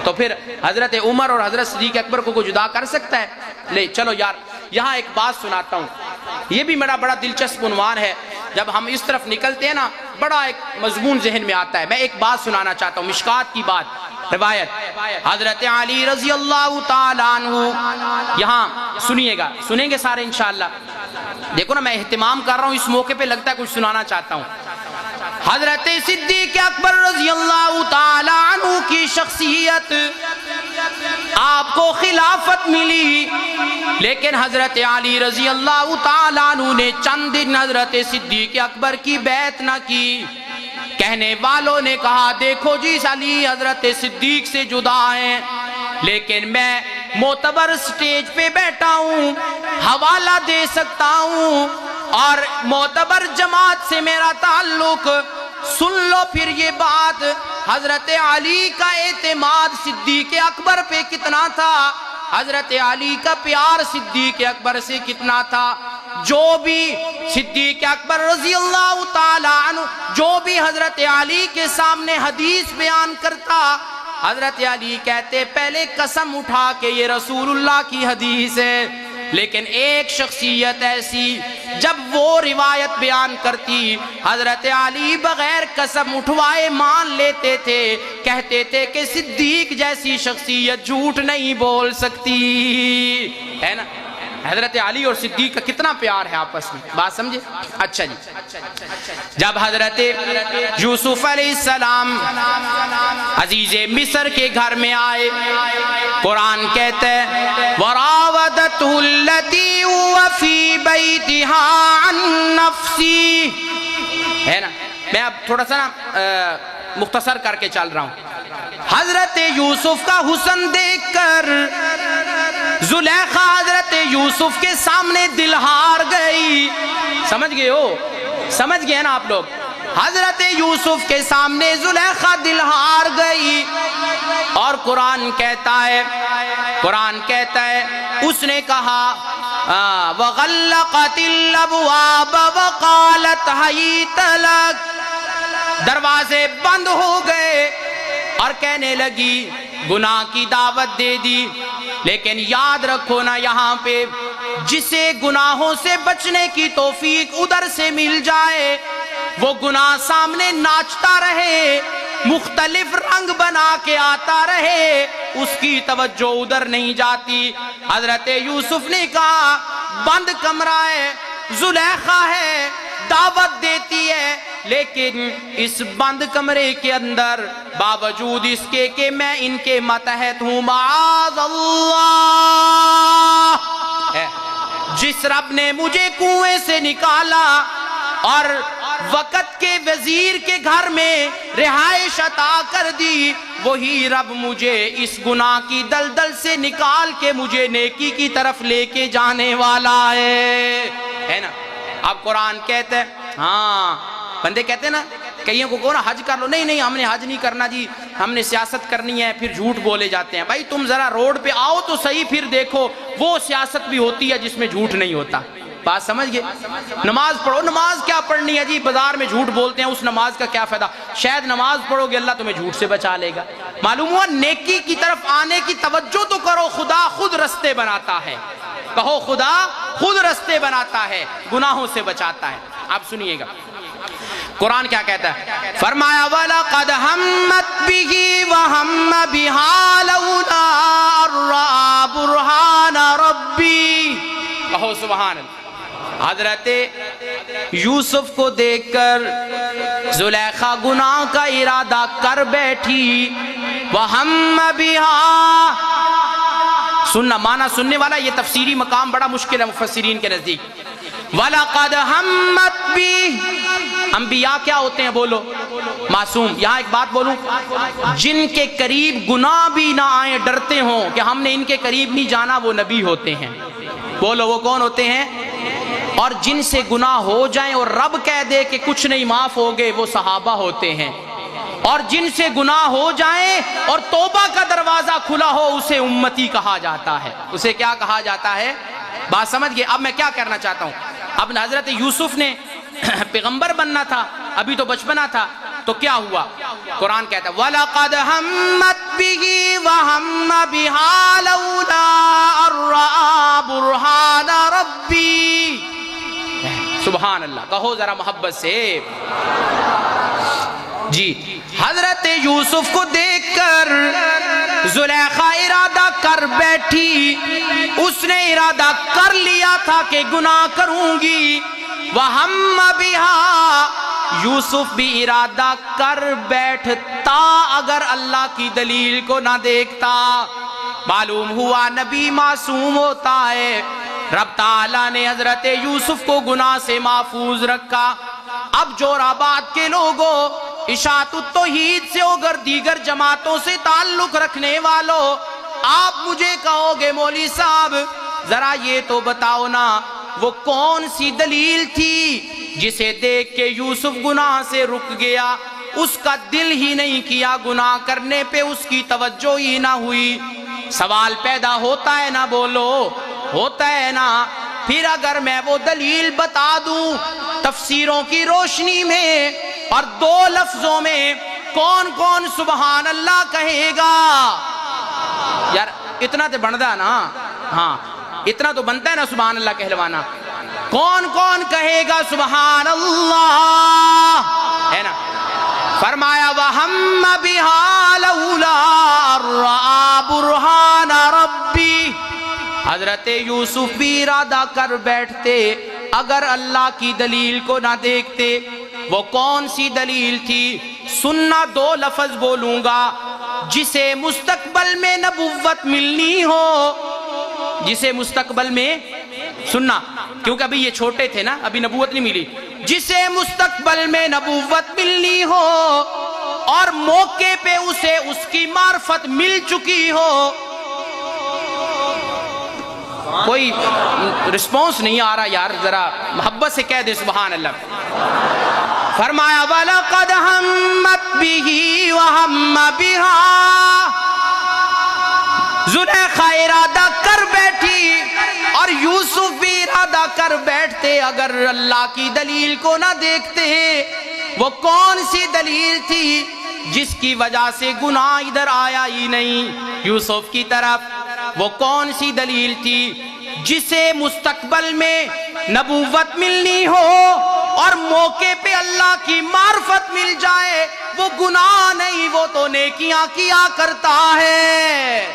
تو پھر حضرت عمر اور حضرت صدیق اکبر کو کوئی جدا کر سکتا ہے؟ لے چلو یار، یہاں ایک بات سناتا ہوں، یہ بھی میرا بڑا دلچسپ عنوان ہے. جب ہم اس طرف نکلتے ہیں نا بڑا ایک مضمون ذہن میں آتا ہے. میں ایک بات سنانا چاہتا ہوں، مشکات کی بات، روایت حضرت علی رضی اللہ تعالیٰ عنہ. یہاں سنیے گا، سنیں گے سارے انشاءاللہ. دیکھو نا میں اہتمام کر رہا ہوں اس موقع پہ، لگتا ہے کچھ سنانا چاہتا ہوں. حضرت صدیق اکبر رضی اللہ تعالیٰ عنہ کی شخصیت، آپ کو خلافت ملی، لیکن حضرت علی رضی اللہ تعالیٰ عنہ نے چند دن حضرت صدیق اکبر کی بیعت نہ کی. کہنے والوں نے کہا دیکھو جی علی حضرت صدیق سے جدا ہیں، لیکن میں معتبر سٹیج پہ بیٹھا ہوں، حوالہ دے سکتا ہوں اور معتبر جماعت سے میرا تعلق، سن لو پھر یہ بات. حضرت علی کا اعتماد صدیق اکبر پہ کتنا تھا، حضرت علی کا پیار صدیق اکبر سے کتنا تھا. جو بھی صدیق اکبر رضی اللہ تعالیٰ عنہ جو بھی حضرت علی کے سامنے حدیث بیان کرتا، حضرت علی کہتے پہلے قسم اٹھا کہ یہ رسول اللہ کی حدیث ہے. لیکن ایک شخصیت ایسی جب وہ روایت بیان کرتی، حضرت علی بغیر قسم اٹھوائے مان لیتے تھے، کہتے تھے کہ صدیق جیسی شخصیت جھوٹ نہیں بول سکتی ہے نا. حضرت علی اور صدیق کا کتنا پیار ہے آپس میں، بات سمجھے. اچھا جی، جب حضرت یوسف علیہ السلام عزیز مصر کے گھر میں آئے، قرآن کہتا ہے وراودته التي هو في بيتها عن نفسه، ہے نا. میں اب تھوڑا سا مختصر کر کے چل رہا ہوں. حضرت یوسف کا حسن دیکھ کر زلیخا حضرت یوسف کے سامنے دل ہار گئی. سمجھ گئے ہو، سمجھ گئے نا آپ لوگ. حضرت یوسف کے سامنے زلیخا دل ہار گئی. اور قرآن کہتا ہے اس نے کہا وَغَلَّقَتِ الْأَبْوَابَ وَقَالَتْ حَيِّتَ لَكَ، دروازے بند ہو گئے اور کہنے لگی گناہ کی دعوت دے دی. لیکن یاد رکھو نا یہاں پہ جسے گناہوں سے بچنے کی توفیق ادھر سے مل جائے، وہ گناہ سامنے ناچتا رہے، مختلف رنگ بنا کے آتا رہے، اس کی توجہ ادھر نہیں جاتی. حضرت یوسف نے کہا بند کمرہ ہے، زلیخا ہے، دعوت دیتی ہے، لیکن اس بند کمرے کے اندر باوجود اس کے کہ میں ان کے ماتحت ہوں، معاذ اللہ، جس رب نے مجھے کنویں سے نکالا اور وقت کے وزیر کے گھر میں رہائش عطا کر دی، وہی رب مجھے اس گناہ کی دلدل سے نکال کے مجھے نیکی کی طرف لے کے جانے والا ہے نا. اب قرآن کہتے ہیں، ہاں بندے کہتے ہیں نا کئیوں کو کہو نا حج کر لو، نہیں ہم نے حج نہیں کرنا جی، ہم نے سیاست کرنی ہے، پھر جھوٹ بولے جاتے ہیں. بھائی تم ذرا روڈ پہ آؤ تو صحیح، پھر دیکھو وہ سیاست بھی ہوتی ہے جس میں جھوٹ نہیں ہوتا. بات سمجھ گئے. نماز پڑھو، نماز کیا پڑھنی ہے جی، بازار میں جھوٹ بولتے ہیں، اس نماز کا کیا فائدہ. شاید نماز پڑھو گے اللہ تمہیں جھوٹ سے بچا لے گا. معلوم ہوا نیکی کی طرف آنے کی توجہ تو کرو، خدا خود رستے بناتا ہے، کہو خدا خود رستے بناتا ہے، گناہوں سے بچاتا ہے۔ آپ سنیے گا قرآن کیا کہتا ہے، فرمایا وَلَقَدْ هَمَّتْ بِهِ وَهَمَّ بِهَا لَوْلَا أَن رَّأَىٰ بُرْهَانَ رَبِّهِ، کہو سبحان اللہ۔ حضرت یوسف کو دیکھ کر زلیخا گناہ کا ارادہ کر بیٹھی، وَهَمَّ بِهَا، سننا معنی سننے والا، یہ تفسیری مقام بڑا مشکل ہے مفسرین کے نزدیک۔ وَلَقَدْ هَمَّتْ بِهِ، انبیاء کیا ہوتے ہیں بولو؟ معصوم۔ یہاں ایک بات بولوں، جن کے قریب گناہ بھی نہ آئیں، ڈرتے ہوں کہ ہم نے ان کے قریب نہیں جانا، وہ نبی ہوتے ہیں۔ بولو وہ کون ہوتے ہیں؟ اور جن سے گناہ ہو جائیں اور رب کہہ دے کہ کچھ نہیں معاف ہو گئے، وہ صحابہ ہوتے ہیں۔ اور جن سے گناہ ہو جائیں اور توبہ کا دروازہ کھلا ہو، اسے امتی کہا جاتا ہے۔ اسے کیا کہا جاتا ہے؟ بات سمجھ گئے؟ اب میں کیا کرنا چاہتا ہوں، اب حضرت یوسف نے پیغمبر بننا تھا، ابھی تو بچپنا تھا، تو کیا ہوا؟ قرآن کہتا ہے وَلَقَدْ هَمَّتْ بِهِ وَهَمَّ بِهَا لَوْلَا أَن رَّأَىٰ بُرْهَانَ رَبِّهِ، سبحان اللہ، کہو ذرا محبت سے جی۔ حضرت یوسف کو دیکھ کر زلیخا ارادہ کر بیٹھی، اس نے ارادہ کر لیا تھا کہ گناہ کروں گی۔ وَهَمَّ بِهَا، یوسف بھی ارادہ کر بیٹھتا اگر اللہ کی دلیل کو نہ دیکھتا۔ معلوم ہوا نبی معصوم ہوتا ہے، رب تعالیٰ نے حضرت یوسف کو گناہ سے محفوظ رکھا۔ اب جور آباد کے لوگوں، اشاعت التوحید سے اگر دیگر جماعتوں سے تعلق رکھنے والوں، آپ مجھے کہو گے مولوی صاحب ذرا یہ تو بتاؤ نا، وہ کون سی دلیل تھی جسے دیکھ کے یوسف گناہ سے رک گیا؟ اس کا دل ہی نہیں کیا، گناہ کرنے پہ اس کی توجہ ہی نہ ہوئی۔ سوال پیدا ہوتا ہے نا، بولو ہوتا ہے نا؟ پھر اگر میں وہ دلیل بتا دوں تفسیروں کی روشنی میں اور دو لفظوں میں، کون کون سبحان اللہ کہے گا؟ یار اتنا تو بنتا نا، ہاں اتنا تو بنتا ہے نا سبحان اللہ کہلوانا۔ کون کون کہے گا سبحان اللہ؟ ہے نا؟ فرمایا وَهَمَّ بِهَا لَوْلَا أَن رَّأَىٰ بُرْهَانَ رَبِّهِ، حضرت یوسف بھی ارادہ کر بیٹھتے اگر اللہ کی دلیل کو نہ دیکھتے۔ وہ کون سی دلیل تھی؟ سننا، دو لفظ بولوں گا، جسے مستقبل میں نبوت ملنی ہو، جسے مستقبل میں، سننا کیونکہ ابھی یہ چھوٹے تھے نا، ابھی نبوت نہیں ملی، جسے مستقبل میں نبوت ملنی ہو اور موقع پہ اسے اس کی معرفت مل چکی ہو۔ کوئی رسپانس نہیں آ رہا یار، ذرا محبت سے کہہ دے سبحان اللہ۔ فرمایا وَلَقَدْ هَمَّتْ بِهِ وَهَمَّ بِهَا، زلیخا ارادہ کر بیٹھی اور یوسف بھی ارادہ کر بیٹھتے اگر اللہ کی دلیل کو نہ دیکھتے۔ وہ کون سی دلیل تھی جس کی وجہ سے گناہ ادھر آیا ہی نہیں یوسف کی طرف؟ وہ کون سی دلیل تھی جسے مستقبل میں نبوت ملنی ہو اور موقع پہ اللہ کی معرفت مل جائے؟ وہ گناہ نہیں، وہ تو نیکیاں کیا کرتا ہے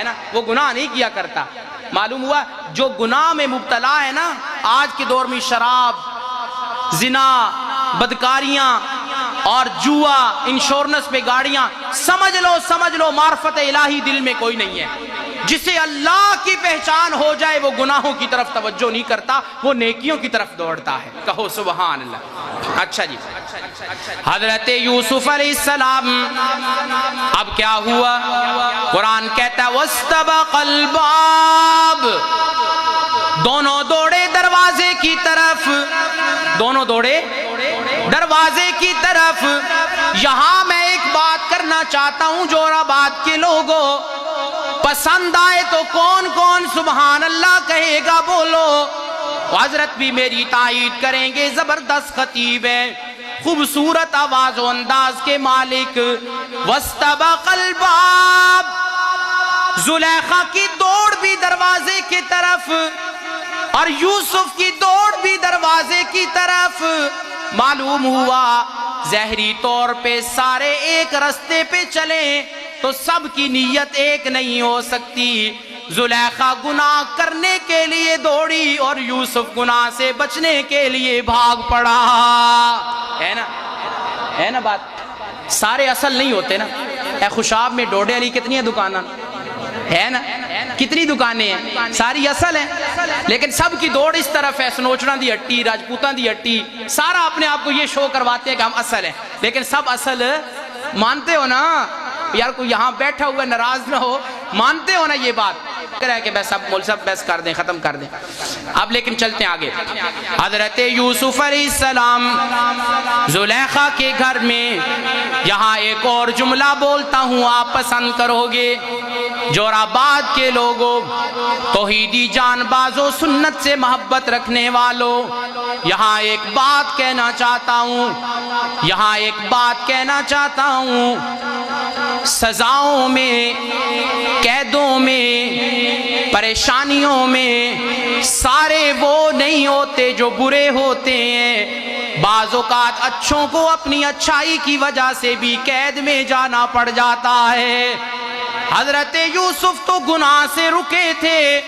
نا؟ وہ گناہ نہیں کیا کرتا۔ معلوم ہوا جو گناہ میں مبتلا ہے نا، آج کے دور میں شراب، زنا، بدکاریاں اور جوا، انشورنس پہ گاڑیاں، سمجھ لو معرفت الہی دل میں کوئی نہیں ہے۔ جسے اللہ کی پہچان ہو جائے وہ گناہوں کی طرف توجہ نہیں کرتا، وہ نیکیوں کی طرف دوڑتا ہے، کہو سبحان اللہ۔ اچھا جی، حضرت یوسف علیہ السلام اب کیا ہوا؟ قرآن کہتا ہے وَاسْتَبَقَ الْبَابِ، دونوں دوڑے دروازے کی طرف، دونوں دوڑے دروازے کی طرف۔ یہاں میں ایک بات کرنا چاہتا ہوں، جور آباد کے لوگوں، پسند آئے تو کون کون سبحان اللہ کہے گا؟ بولو۔ حضرت بھی میری تائید کریں گے، زبردست خطیب ہے، خوبصورت آواز و انداز کے مالک. واستبق الباب، زلیخا کی دوڑ بھی دروازے کی طرف اور یوسف کی دوڑ بھی دروازے کی طرف. معلوم ہوا ظاہری طور پہ سارے ایک رستے پہ چلیں تو سب کی نیت ایک نہیں ہو سکتی. زلیخا گناہ کرنے کے لیے دوڑی اور یوسف گناہ سے بچنے کے لیے بھاگ پڑا. ہے نا بات؟ سارے اصل نہیں ہوتے نا. اے خوشاب میں ڈوڈے علی کتنی ہیں دکانیں ہے نا؟ کتنی دکانیں ہیں؟ ساری اصل ہیں، لیکن سب کی دوڑ اس طرف ہے. سنوچنا دی ہٹی، راجپوتان دی ہٹی، سارا اپنے آپ کو یہ شو کرواتے ہیں کہ ہم اصل ہیں، لیکن سب اصل مانتے ہو نا؟ یار کوئی یہاں بیٹھا ہوا ناراض نہ ہو، مانتے ہو نا یہ بات؟ کہ بس اب مول صاحب بس کر دیں، ختم کر دیں. اب لیکن چلتے ہیں آگے. حضرت یوسف علیہ السلام زلیخا کے گھر میں، یہاں ایک اور جملہ بولتا ہوں آپ پسند کرو گے. جوراباد کے لوگوں، توحیدی جان بازو، سنت سے محبت رکھنے والوں، یہاں ایک بات کہنا چاہتا ہوں. سزاؤں میں، قیدوں میں، پریشانیوں میں سارے وہ نہیں ہوتے جو برے ہوتے ہیں. بعض اوقات اچھوں کو اپنی اچھائی کی وجہ سے بھی قید میں جانا پڑ جاتا ہے. حضرت یوسف تو گناہ سے رکے تھے،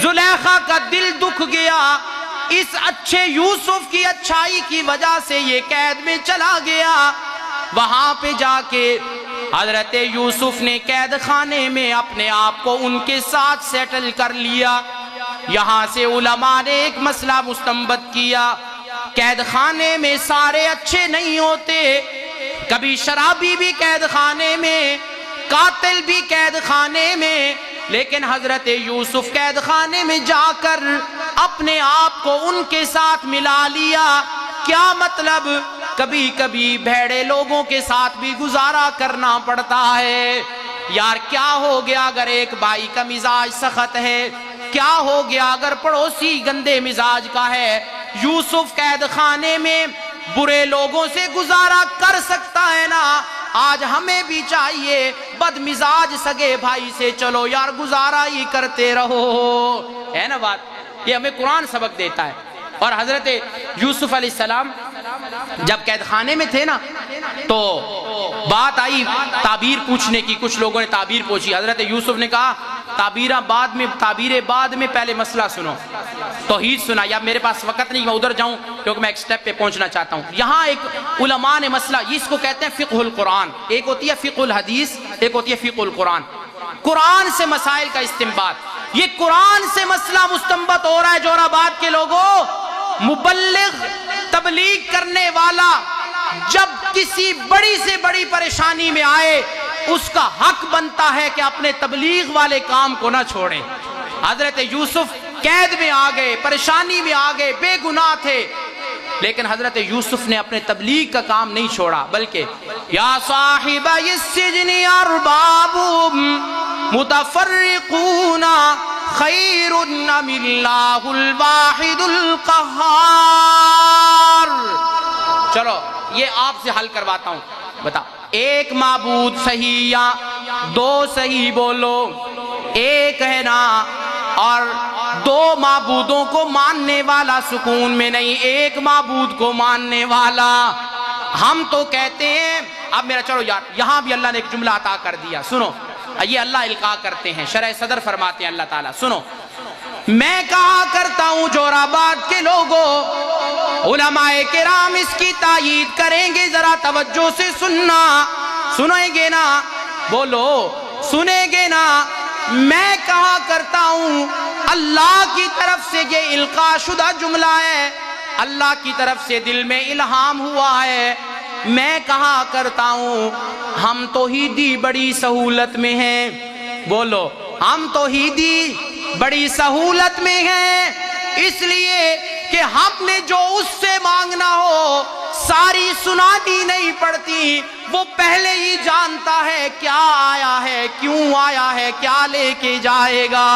زلیخا کا دل دکھ گیا، اس اچھے یوسف کی اچھائی کی وجہ سے یہ قید میں چلا گیا. وہاں پہ جا کے حضرت یوسف نے قید خانے میں اپنے آپ کو ان کے ساتھ سیٹل کر لیا. یہاں سے علماء نے ایک مسئلہ مستنبط کیا، قید خانے میں سارے اچھے نہیں ہوتے. کبھی شرابی بھی قید خانے میں، قاتل بھی قید خانے میں، لیکن حضرت یوسف قید خانے میں جا کر اپنے آپ کو ان کے ساتھ ملا لیا. کیا مطلب؟ کبھی کبھی بھیڑے لوگوں کے ساتھ بھی گزارا کرنا پڑتا ہے. یار کیا ہو گیا اگر ایک بھائی کا مزاج سخت ہے؟ کیا ہو گیا اگر پڑوسی گندے مزاج کا ہے؟ یوسف قید خانے میں برے لوگوں سے گزارا کر سکتا ہے نا. آج ہمیں بھی چاہیے بد مزاج سگے بھائی سے چلو یار گزارا ہی کرتے رہو. ہے نا بات؟ یہ ہمیں قرآن سبق دیتا ہے. اور حضرت یوسف علیہ السلام جب قید خانے میں تھے نا تو بات آئی تعبیر پوچھنے کی. کچھ لوگوں نے تعبیر پوچھی. حضرت یوسف نے کہا تعبیر بعد میں پہلے مسئلہ سنو، توحید سنا. یا میرے پاس وقت نہیں، میں ادھر جاؤں کیونکہ میں ایک سٹیپ پہ پہنچنا چاہتا ہوں. یہاں ایک علماء نے مسئلہ، اس کو کہتے ہیں فقہ القرآن. ایک ہوتی ہے فقہ الحدیث، ایک ہوتی ہے فقہ القرآن. قرآن سے مسائل کا استنباط. یہ قرآن سے مسئلہ مستنبط ہو رہا ہے. جوراباد کے لوگوں، مبلغ، تبلیغ کرنے والا جب کسی بڑی سے بڑی پریشانی میں آئے اس کا حق بنتا ہے کہ اپنے تبلیغ والے کام کو نہ چھوڑے. حضرت یوسف قید میں آ گئے، پریشانی میں آ گئے، بے گناہ تھے، لیکن حضرت یوسف نے اپنے تبلیغ کا کام نہیں چھوڑا، بلکہ یا صاحب السجن ارباب متفرقون خیر ام اللہ الواحد القہار. چلو یہ آپ سے حل کرواتا ہوں. بتا، ایک معبود صحیح یا دو صحیح؟ بولو. ایک ہے نا، اور دو معبودوں کو ماننے والا سکون میں نہیں، ایک معبود کو ماننے والا. ہم تو کہتے ہیں، اب میرا چلو یار یہاں بھی اللہ نے ایک جملہ عطا کر دیا، سنو. یہ اللہ القاء کرتے ہیں، شرح صدر فرماتے ہیں اللہ تعالیٰ. سنو، میں کہا کرتا ہوں جوراباد کے لوگوں، علماء کرام اس کی تائید کریں گے، ذرا توجہ سے سننا. سنیں گے نا؟ بولو سنیں گے نا؟ میں کہا کرتا ہوں اللہ کی طرف سے یہ القاء شدہ جملہ ہے، اللہ کی طرف سے دل میں الہام ہوا ہے. میں کہا کرتا ہوں ہم توحیدی بڑی سہولت میں ہیں. بولو، ہم توحیدی بڑی سہولت میں ہیں، اس لیے کہ ہم نے جو اس سے مانگنا ہو ساری سنانی نہیں پڑتی، وہ پہلے ہی جانتا ہے کیا آیا ہے، کیوں آیا ہے، کیا لے کے جائے گا.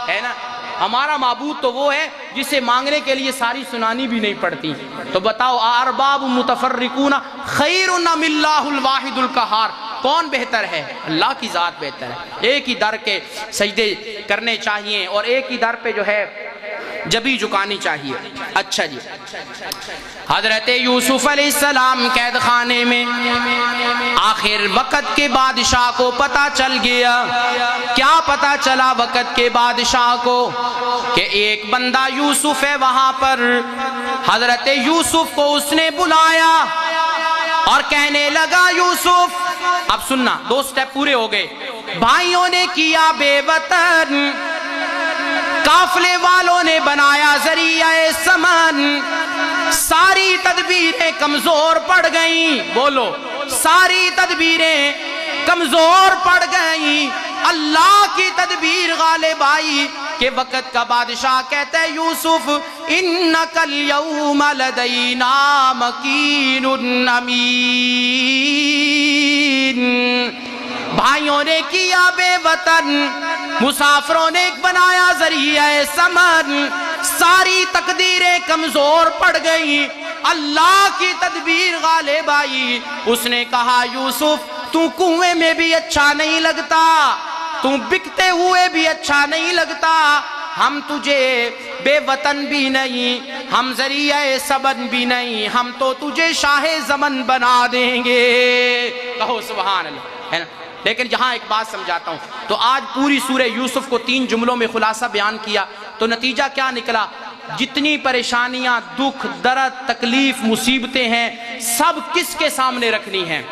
ہے نا؟ ہمارا معبود تو وہ ہے جسے مانگنے کے لیے ساری سنانی بھی نہیں پڑتی. تو بتاؤ ارباب متفرقون خیر ام اللہ الواحد القہار، کون بہتر ہے؟ اللہ کی ذات بہتر ہے. ایک ہی در کے سجدے کرنے چاہیے اور ایک ہی در پہ جو ہے جبی جھکانی چاہیے. اچھا جی، حضرت یوسف علیہ السلام قید خانے میں، آخر وقت کے بادشاہ کو پتا چل گیا. کیا پتا چلا وقت کے بادشاہ کو؟ کہ ایک بندہ یوسف ہے وہاں پر. حضرت یوسف کو اس نے بلایا اور کہنے لگا یوسف، اب سننا، 2 سٹیپ پورے ہو گئے. بھائیوں نے کیا بے وطن، قافلے والوں نے بنایا ذریعہ سمن، ساری تدبیریں کمزور پڑ گئیں. بولو، ساری تدبیریں کمزور پڑ گئیں. اللہ کی تدبیر غالب آئی کہ وقت کا بادشاہ کہتا ہے یوسف انک اليوم لدینا مکین امین. بھائیوں نے کیا بے وطن، مسافروں نے بنایا ذریعہ سمن، ساری تقدیریں کمزور پڑ گئیں. اللہ کی تدبیر غالب آئی. اس نے کہا یوسف تو کنویں میں بھی اچھا نہیں لگتا، تو بکتے ہوئے بھی اچھا نہیں لگتا. ہم تجھے بے وطن بھی نہیں، ہم ذریعہ سبن بھی نہیں، ہم تو تجھے شاہ زمن بنا دیں گے. کہو سبحان اللہ، ہے نا. لیکن یہاں ایک بات سمجھاتا ہوں. تو آج پوری سورہ یوسف کو 3 جملوں میں خلاصہ بیان کیا، تو نتیجہ کیا نکلا؟ جتنی پریشانیاں، دکھ، درد، تکلیف، مصیبتیں ہیں، سب کس کے سامنے رکھنی ہیں؟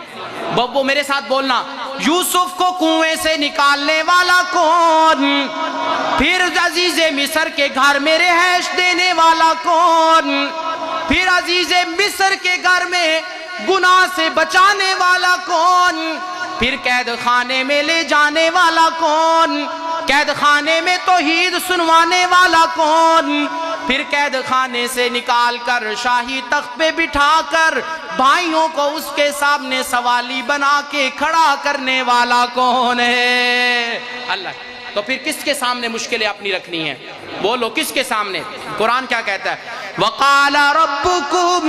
وہ میرے ساتھ بولنا، یوسف کو کنویں سے نکالنے والا کون؟ پھر عزیز مصر کے گھر میں رہائش دینے والا کون؟ پھر عزیز مصر کے گھر میں گناہ سے بچانے والا کون؟ پھر قید خانے میں لے جانے والا کون؟ قید خانے میں توحید سنوانے والا کون؟ پھر قید خانے سے نکال کر شاہی تخت پہ بٹھا کر بھائیوں کو اس کے سامنے سوالی بنا کے کھڑا کرنے والا کون ہے؟ اللہ. تو پھر کس کے سامنے مشکلیں اپنی رکھنی ہیں؟ بولو کس کے سامنے؟ قرآن کیا کہتا ہے؟ وَقَالَ رَبُّكُمْ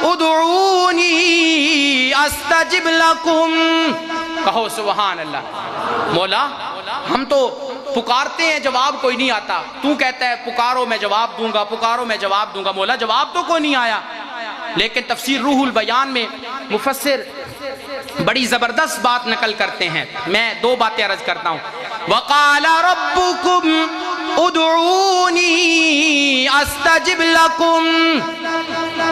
ادْعُونِي أَسْتَجِبْ لَكُمْ. کہو سبحان اللہ. مولا ہم تو پکارتے ہیں جواب کوئی نہیں آتا، تو کہتا ہے پکارو میں جواب دوں گا، پکارو میں جواب دوں گا. مولا جواب تو کوئی نہیں آیا. لیکن تفسیر روح البیان میں مفسر بڑی زبردست بات نقل کرتے ہیں. میں 2 باتیں عرض کرتا ہوں. وَقَالَ رَبُّكُمْ ادْعُونِي أَسْتَجِبْ لَكُمْ.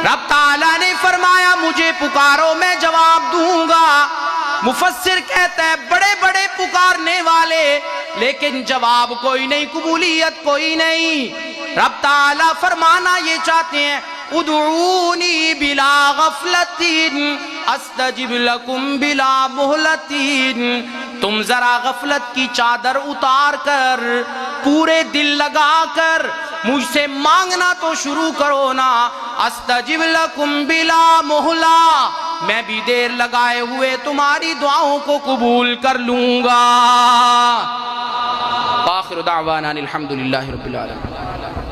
رب تعالیٰ نے فرمایا مجھے پکارو میں جواب دوں گا. مفسر کہتا ہے بڑے بڑے پکارنے والے لیکن جواب کوئی نہیں، قبولیت کوئی نہیں. رب تعالیٰ فرمانا یہ چاہتے ہیں ادعونی بلا غفلتین استجب لکم بلا مہلتین. تم ذرا غفلت کی چادر اتار کر پورے دل لگا کر مجھ سے مانگنا تو شروع کرو نا. استجب لکم بلا مہلہ، میں بھی دیر لگائے ہوئے تمہاری دعاؤں کو قبول کر لوں گا. آخر دعوانا الحمدللہ رب العالمین.